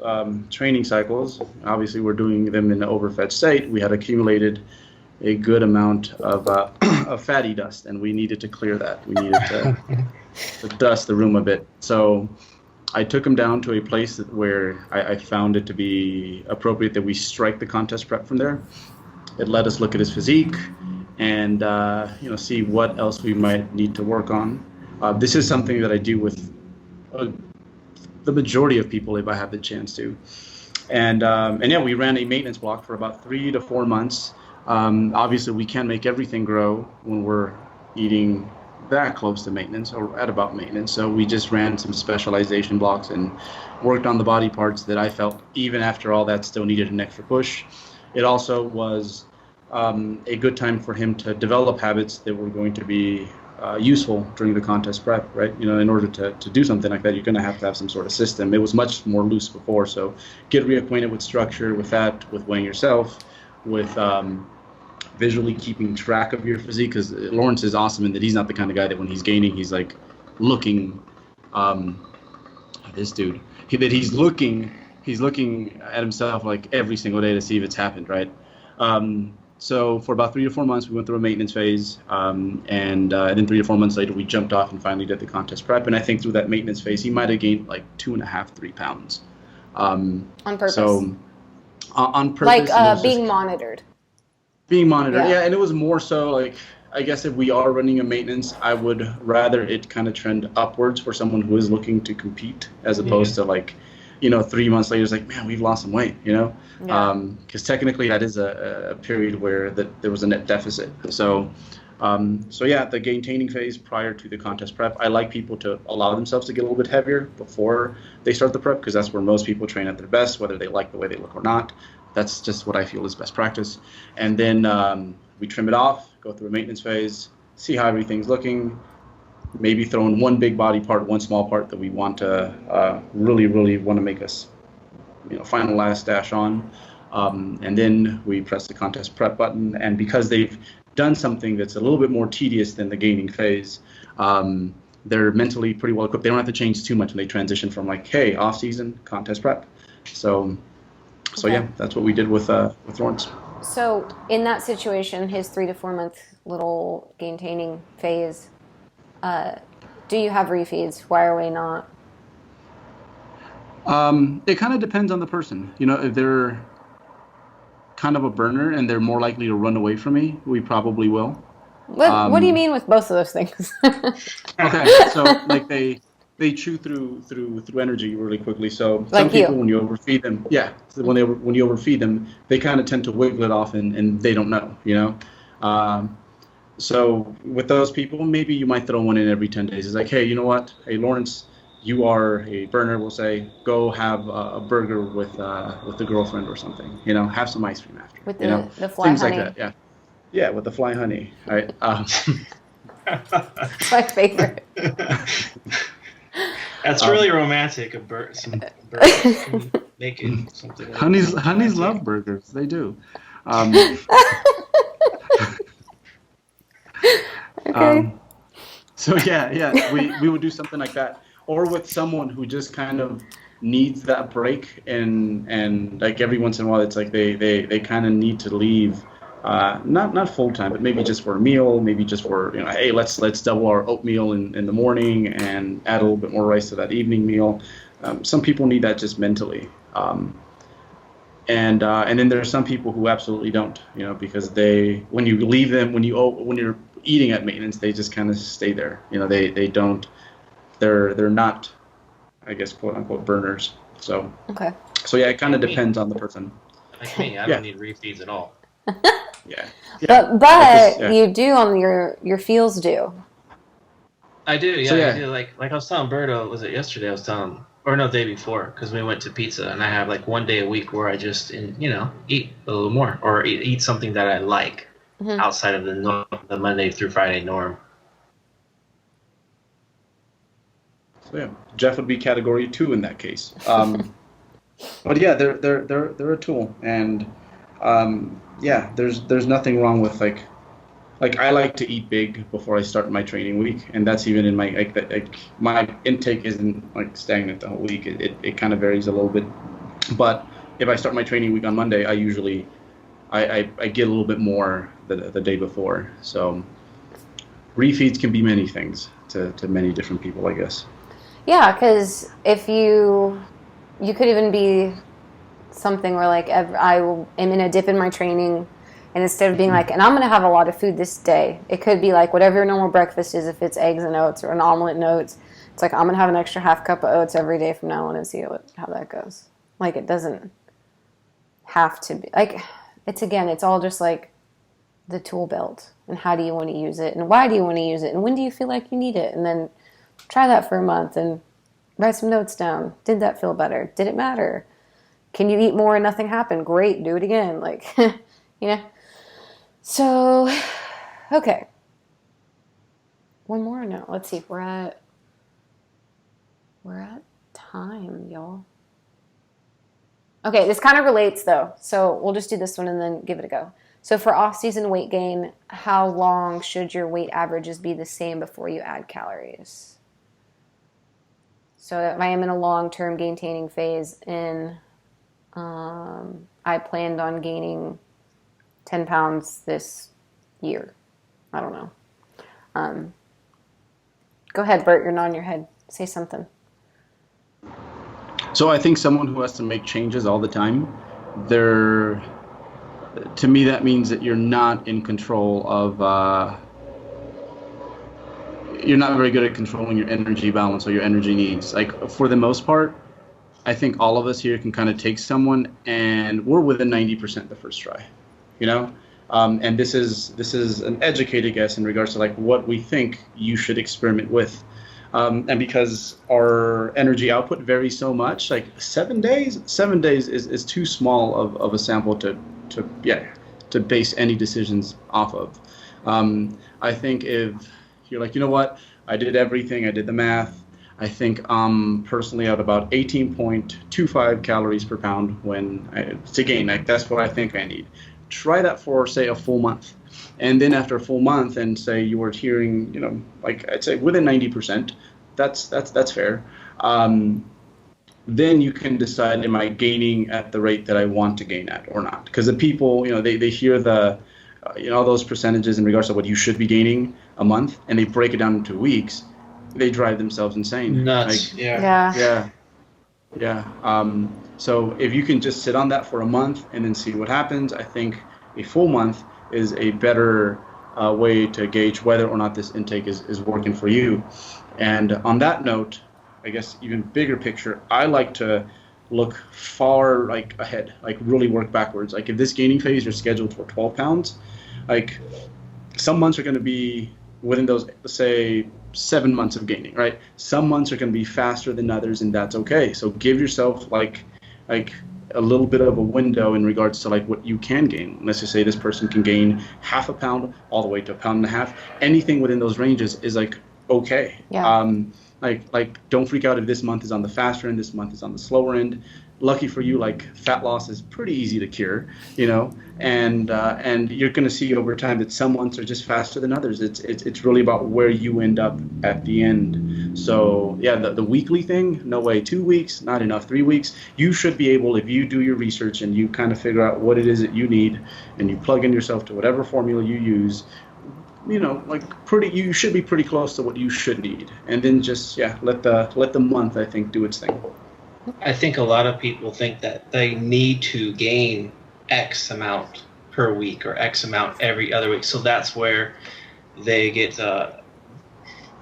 Speaker 2: training cycles, obviously we're doing them in an overfed state. We had accumulated a good amount of of fatty dust, and we needed to clear that. We needed to dust the room a bit. So I took him down to a place where I found it to be appropriate that we strike the contest prep from there. It let us look at his physique and see what else we might need to work on. This is something that I do with the majority of people if I have the chance to. And yeah, we ran a maintenance block for about 3 to 4 months. Obviously, we can't make everything grow when we're eating that close to maintenance or at about maintenance. So we just ran some specialization blocks and worked on the body parts that I felt, even after all that, still needed an extra push. It also was a good time for him to develop habits that were going to be useful during the contest prep, right? In order to do something like that, you're going to have some sort of system. It was much more loose before, so get reacquainted with structure, with that, with weighing yourself, with visually keeping track of your physique, because Lawrence is awesome in that he's not the kind of guy that when he's gaining, he's like looking, this dude, he's looking at himself like every single day to see if it's happened, right? So for about 3 to 4 months, we went through a maintenance phase, and then 3 to 4 months later, we jumped off and finally did the contest prep. And I think through that maintenance phase, he might have gained like 2.5, 3 pounds.
Speaker 1: On purpose.
Speaker 2: So on purpose.
Speaker 1: Like being monitored.
Speaker 2: Being monitored, yeah. And it was more so like, I guess if we are running a maintenance, I would rather it kind of trend upwards for someone who is looking to compete, as opposed to like, 3 months later, it's like, man, we've lost some weight, because technically that is a period where there was a net deficit. So yeah, the maintaining phase prior to the contest prep, I like people to allow themselves to get a little bit heavier before they start the prep, because that's where most people train at their best, whether they like the way they look or not. That's just what I feel is best practice. And then we trim it off, go through a maintenance phase, see how everything's looking, maybe throw in one big body part, one small part that we want to really want to make us, final last dash on. And then we press the contest prep button. And because they've done something that's a little bit more tedious than the gaining phase, they're mentally pretty well equipped. They don't have to change too much when they transition from like, hey, off season, contest prep. So yeah, that's what we did with Lawrence.
Speaker 1: So in that situation, his 3 to 4 month little maintaining phase, do you have refeeds? Why are we not?
Speaker 2: It kind of depends on the person. If they're kind of a burner and they're more likely to run away from me, we probably will.
Speaker 1: What do you mean with both of those things?
Speaker 2: Okay, so like they chew through energy really quickly. So some
Speaker 1: like
Speaker 2: people, when you overfeed them, so when you overfeed them, they kind of tend to wiggle it off and they don't know, So with those people, maybe you might throw one in every 10 days. It's like, hey, you know what? Hey, Lawrence, you are a burner. We'll say, go have a burger with the girlfriend or something. Have some ice cream after.
Speaker 1: With the fly
Speaker 2: things
Speaker 1: honey.
Speaker 2: Like that. Yeah, with the fly honey. All right.
Speaker 1: It's my favorite.
Speaker 3: That's really romantic. Some burgers, making something.
Speaker 2: Honeys love burgers. They do.
Speaker 1: Okay.
Speaker 2: So yeah, we would do something like that, or with someone who just kind of needs that break, and like every once in a while, it's like they kind of need to leave, not full time, but maybe just for a meal, maybe just for hey, let's double our oatmeal in the morning and add a little bit more rice to that evening meal. Some people need that just mentally, and then there are some people who absolutely don't, because when you leave them, when you're eating at maintenance, they just kind of stay there. They don't. They're not, I guess, quote unquote burners. So
Speaker 1: okay.
Speaker 2: So yeah, it kind of depends on the person.
Speaker 3: Like me, I don't need refeeds at all.
Speaker 2: Yeah.
Speaker 1: But you do on your feels do.
Speaker 3: I do, yeah.
Speaker 2: So, yeah.
Speaker 3: I do. Like I was telling Alberto, was it yesterday? I was telling him, or no, the day before, because we went to pizza, and I have like one day a week where I just, eat a little more, or eat something that I like outside of the Monday through Friday norm.
Speaker 2: So yeah, Jeff would be category 2 in that case. But yeah, they're a tool, and Yeah, there's nothing wrong with like I like to eat big before I start my training week, and that's even in my my intake isn't like stagnant the whole week. It kind of varies a little bit, but if I start my training week on Monday, I usually I get a little bit more the day before. So refeeds can be many things to many different people, I guess.
Speaker 1: Yeah, because if you could even be something where like I am in a dip in my training, and instead of being like, and I'm going to have a lot of food this day, it could be like whatever your normal breakfast is, if it's eggs and oats or an omelet and oats, it's like I'm going to have an extra half cup of oats every day from now on and see how that goes. Like it doesn't have to be, like it's all just like the tool belt and how do you want to use it and why do you want to use it and when do you feel like you need it, and then try that for a month and write some notes down. Did that feel better? Did it matter? Can you eat more and nothing happened? Great, do it again. Like, So, okay. One more? No, let's see. We're at time, y'all. Okay, this kind of relates though. So we'll just do this one and then give it a go. So for off-season weight gain, how long should your weight averages be the same before you add calories? So if I am in a long-term gain-taining phase I planned on gaining 10 pounds this year. I don't know. Go ahead, Bert. You're nodding your head. Say something.
Speaker 2: So I think someone who has to make changes all the time, to me, that means that you're not in control of, you're not very good at controlling your energy balance or your energy needs. Like for the most part, I think all of us here can kind of take someone and we're within 90% the first try, and this is an educated guess in regards to like what we think you should experiment with. And because our energy output varies so much, like 7 days is too small of a sample to base any decisions off of. I think if you're like, you know what, I did everything, I did the math, I think personally at about 18.25 calories per pound to gain. Like that's what I think I need. Try that for say a full month, and then after a full month, and say you were hearing, like I'd say within 90%. That's fair. Then you can decide, am I gaining at the rate that I want to gain at or not? Because the people, they hear the, all those percentages in regards to what you should be gaining a month, and they break it down into weeks. They drive themselves insane.
Speaker 3: Nuts.
Speaker 2: Like,
Speaker 3: yeah.
Speaker 2: So if you can just sit on that for a month and then see what happens, I think a full month is a better way to gauge whether or not this intake is working for you. And on that note, I guess even bigger picture, I like to look far like ahead, like really work backwards. Like if this gaining phase you're scheduled for 12 pounds, like some months are going to be within those, say, 7 months of gaining, right? Some months are going to be faster than others, and that's okay. So give yourself like a little bit of a window in regards to like what you can gain. Let's just say this person can gain half a pound all the way to a pound and a half. Anything within those ranges is like okay.
Speaker 1: Yeah.
Speaker 2: Like don't freak out if this month is on the faster end, this month is on the slower end. Lucky for you, like fat loss is pretty easy to cure, and you're going to see over time that some months are just faster than others. It's really about where you end up at the end. So yeah, the weekly thing, no way. 2 weeks, not enough. 3 weeks, you should be able, if you do your research and you kind of figure out what it is that you need, and you plug in yourself to whatever formula you use, you should be pretty close to what you should need, and then just let the month, I think, do its thing.
Speaker 3: I think a lot of people think that they need to gain X amount per week or X amount every other week. So that's where they get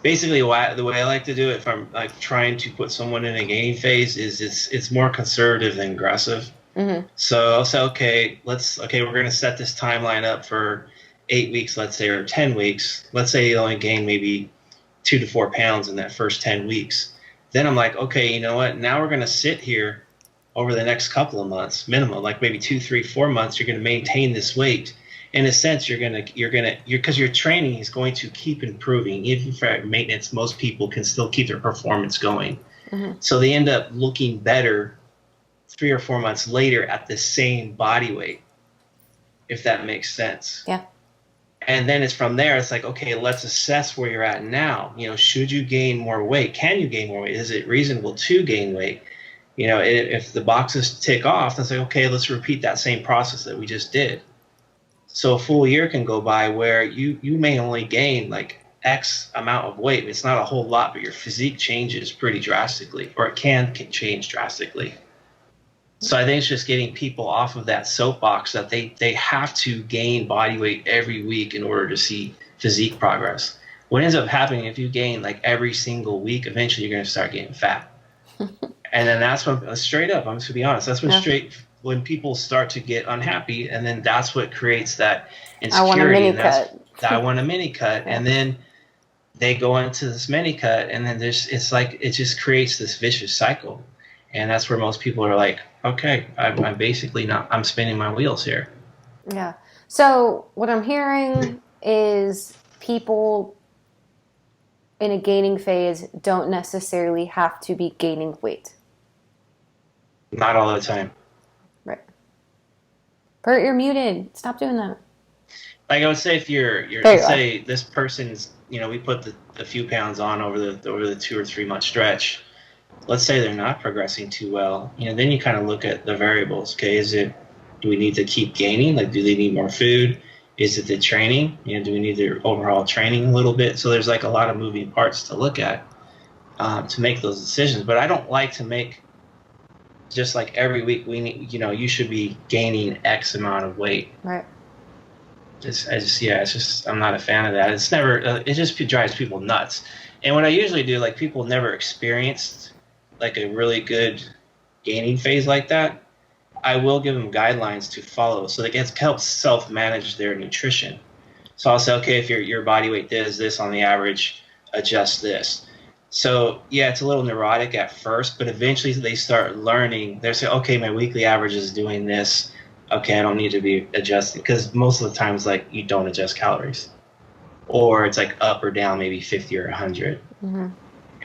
Speaker 3: basically the way I like to do it, if I'm like trying to put someone in a gaining phase, is it's more conservative than aggressive. Mm-hmm. So I'll say, we're going to set this timeline up for 8 weeks, let's say, or 10 weeks. Let's say you only gain maybe 2 to 4 pounds in that first 10 weeks. Then I'm like, okay, you know what? Now we're going to sit here over the next couple of months, minimum, like maybe 2, 3, 4 months. You're going to maintain this weight. In a sense, because your training is going to keep improving. Even for maintenance, most people can still keep their performance going. Mm-hmm. So they end up looking better 3 or 4 months later at the same body weight. if that makes sense.
Speaker 1: Yeah.
Speaker 3: And then it's from there, it's like, okay, let's assess where you're at now. Should you gain more weight? Can you gain more weight? Is it reasonable to gain weight? If the boxes tick off, then say, okay, let's repeat that same process that we just did. So a full year can go by where you may only gain like X amount of weight. It's not a whole lot, but your physique changes pretty drastically, or it can change drastically. So I think it's just getting people off of that soapbox that they have to gain body weight every week in order to see physique progress. What ends up happening, if you gain like every single week, eventually you're going to start getting fat. And then that's when, straight up, I'm just going to be honest, that's when people start to get unhappy, and then that's what creates that insecurity. I want a mini cut. And then they go into this mini cut, and then it's like it just creates this vicious cycle. And that's where most people are like, okay, I'm basically I'm spinning my wheels here.
Speaker 1: Yeah. So what I'm hearing is people in a gaining phase don't necessarily have to be gaining weight.
Speaker 3: Not all the time.
Speaker 1: Right. Bert, you're muted. Stop doing that.
Speaker 3: Like I would say, if let's say this person's, we put a few pounds on over the 2 or 3 month stretch. Let's say they're not progressing too well. Then you kind of look at the variables. Okay, do we need to keep gaining? Like, do they need more food? Is it the training? Do we need their overall training a little bit? So there's like a lot of moving parts to look at to make those decisions. But I don't like to make just like every week we need, you should be gaining X amount of weight.
Speaker 1: Right.
Speaker 3: I'm not a fan of that. It's never, it just drives people nuts. And what I usually do, like people never experienced like a really good gaining phase like that, I will give them guidelines to follow so that it helps self-manage their nutrition. So I'll say, okay, if your body weight is this on the average, adjust this. So yeah, it's a little neurotic at first, but eventually they start learning. They say, okay, my weekly average is doing this. Okay, I don't need to be adjusting, because most of the times like you don't adjust calories, or it's like up or down maybe 50 or 100. Mm-hmm.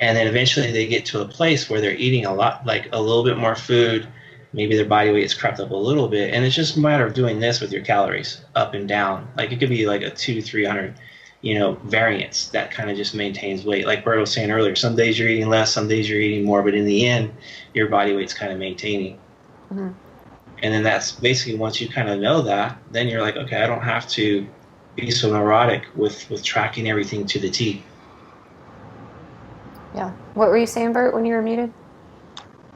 Speaker 3: And then eventually they get to a place where they're eating a lot, like a little bit more food. Maybe their body weight has crept up a little bit. And it's just a matter of doing this with your calories up and down. Like it could be like a 200-300, variance that kind of just maintains weight. Like Bert was saying earlier, some days you're eating less, some days you're eating more, but in the end, your body weight's kind of maintaining. Mm-hmm. And then that's basically, once you kind of know that, then you're like, okay, I don't have to be so neurotic with tracking everything to the T.
Speaker 1: Yeah. What were you saying, Bert, when you were muted?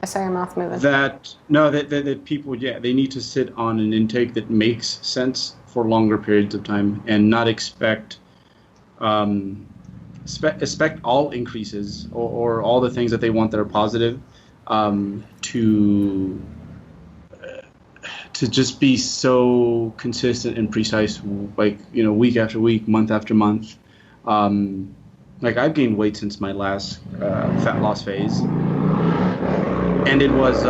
Speaker 1: I saw your mouth moving.
Speaker 2: That people, they need to sit on an intake that makes sense for longer periods of time and not expect all increases or all the things that they want that are positive to just be so consistent and precise, like, week after week, month after month. Like I've gained weight since my last fat loss phase, and it was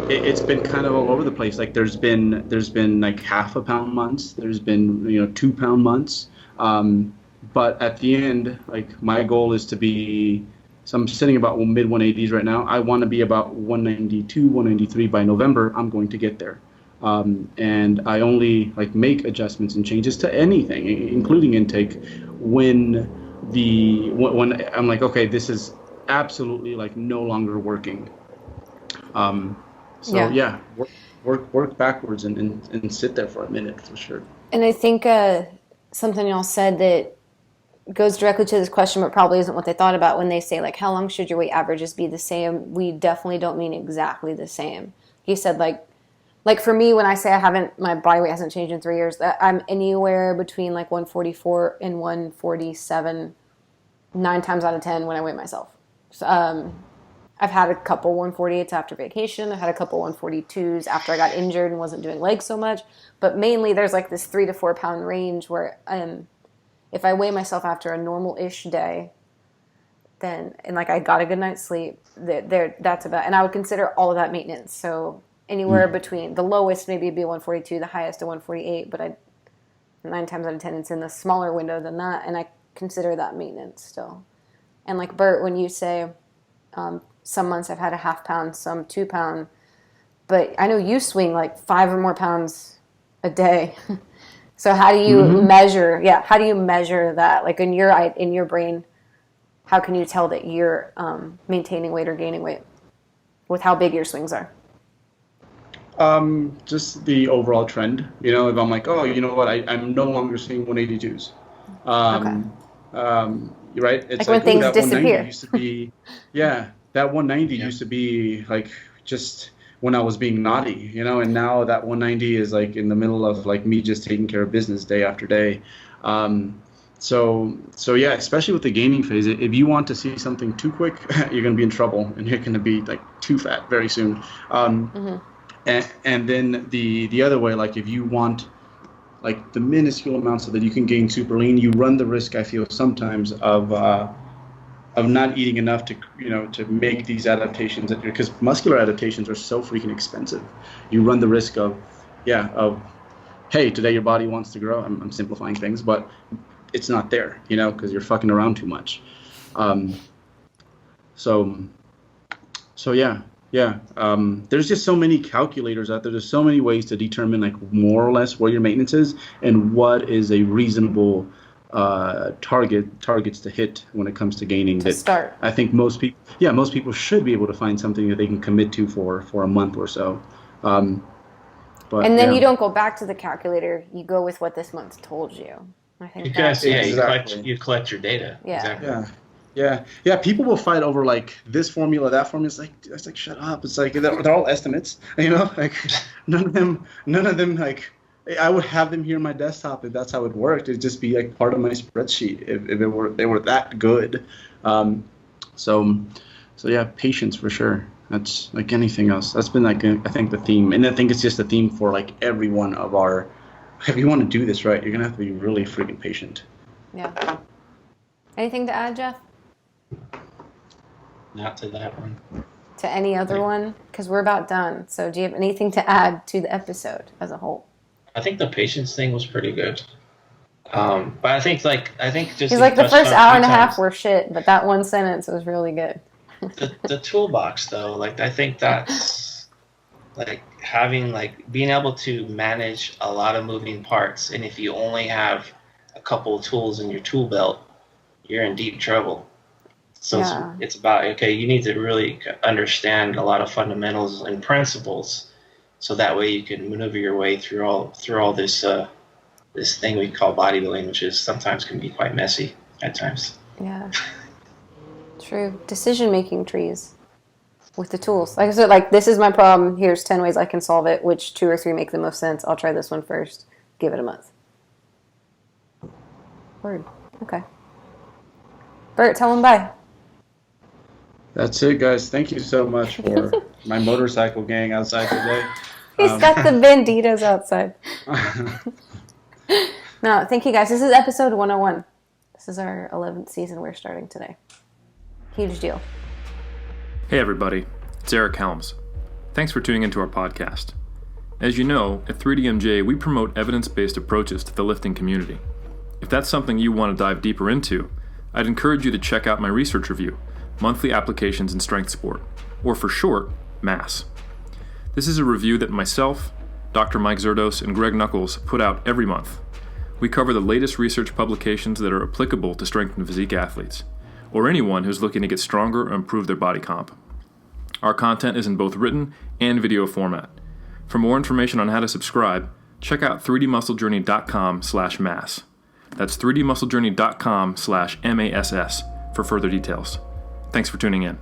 Speaker 2: it's been kind of all over the place. Like there's been like half a pound months, there's been 2 pound months, but at the end, like my goal is to be, so I'm sitting about mid 180s right now. I want to be about 192, 193 by November. I'm going to get there. And I only like make adjustments and changes to anything, including intake, when I'm like, okay, this is absolutely like no longer working. Work backwards and sit there for a minute for sure.
Speaker 1: And I think something y'all said that goes directly to this question, but probably isn't what they thought about when they say, like, how long should your weight averages be the same? We definitely don't mean exactly the same. He said, like for me, when I say my body weight hasn't changed in 3 years, that I'm anywhere between like 144 and 147, 9 times out of 10 when I weigh myself. So, I've had a couple 148s after vacation. I had a couple 142s after I got injured and wasn't doing legs so much. But mainly there's like this 3 to 4 pound range where if I weigh myself after a normal-ish day, and like I got a good night's sleep, that's about, and I would consider all of that maintenance. So anywhere between the lowest maybe it'd be 142, the highest a 148, but 9 times out of 10 it's in the smaller window than that, and I consider that maintenance still. And like Bert, when you say some months I've had a half pound, some 2 pound, but I know you swing like 5 or more pounds a day. So how do you measure? Yeah, how do you measure that? Like in your brain, how can you tell that you're maintaining weight or gaining weight with how big your swings are?
Speaker 2: Just the overall trend. You know, if I'm like, oh, you know what, I'm no longer seeing 182s. You're right. It's
Speaker 1: like when things
Speaker 2: that
Speaker 1: disappear.
Speaker 2: 190 used to be, yeah, that 190 used to be like just when I was being naughty, you know, and now that 190 is like in the middle of like me just taking care of business day after day. So yeah, especially with the gaining phase, if you want to see something too quick, you're going to be in trouble and you're going to be like too fat very soon. And then the other way, like if you want like the minuscule amount so that you can gain super lean, you run the risk, I feel sometimes, of not eating enough to make these adaptations, because muscular adaptations are so freaking expensive. You run the risk of hey, today your body wants to grow. I'm simplifying things, but it's not there, you know, because you're fucking around too much. So yeah. There's just so many calculators out there. There's so many ways to determine like more or less where your maintenance is and what is a reasonable targets to hit when it comes to gaining.
Speaker 1: To start.
Speaker 2: I think most people should be able to find something that they can commit to for a month or so. But
Speaker 1: and then you don't go back to the calculator. You go with what this month told you. I think
Speaker 3: you collect your data.
Speaker 1: Yeah.
Speaker 3: Exactly.
Speaker 2: Yeah. People will fight over like this formula, that formula. It's like shut up. It's like they're all estimates, you know. Like none of them. Like I would have them here on my desktop if that's how it worked. It'd just be like part of my spreadsheet if they were that good. So yeah, patience for sure. That's like anything else. That's been like I think the theme, and I think it's just a theme for like every one of our. If you want to do this right, you're gonna have to be really freaking patient.
Speaker 1: Yeah. Anything to add, Jeff?
Speaker 3: Not to that one.
Speaker 1: To any other one? Because we're about done. So do you have anything to add to the episode as a whole?
Speaker 3: I think the patience thing was pretty good. But I think just
Speaker 1: he's like the first hour and a half were shit, but that one sentence was really good.
Speaker 3: the toolbox though, like I think that's like having like being able to manage a lot of moving parts, and if you only have a couple of tools in your tool belt, you're in deep trouble. So it's about, okay, you need to really understand a lot of fundamentals and principles, so that way you can maneuver your way through all this this thing we call bodybuilding, which is sometimes can be quite messy at times.
Speaker 1: Yeah. True. Decision-making trees with the tools. Like I said, like this is my problem. Here's 10 ways I can solve it. Which 2 or 3 make the most sense? I'll try this one first. Give it a month. Word. Okay. Bert, tell them bye.
Speaker 2: That's it, guys. Thank you so much for my motorcycle gang outside today.
Speaker 1: He's got the banditas outside. No, thank you, guys. This is episode 101. This is our 11th season we're starting today. Huge deal.
Speaker 4: Hey, everybody. It's Eric Helms. Thanks for tuning into our podcast. As you know, at 3DMJ, we promote evidence-based approaches to the lifting community. If that's something you want to dive deeper into, I'd encourage you to check out my research review, Monthly Applications in Strength Sport, or for short, MASS. This is a review that myself, Dr. Mike Zerdos, and Greg Knuckles put out every month. We cover the latest research publications that are applicable to strength and physique athletes, or anyone who's looking to get stronger or improve their body comp. Our content is in both written and video format. For more information on how to subscribe, check out 3dmusclejourney.com/mass. That's 3dmusclejourney.com/MASS for further details. Thanks for tuning in.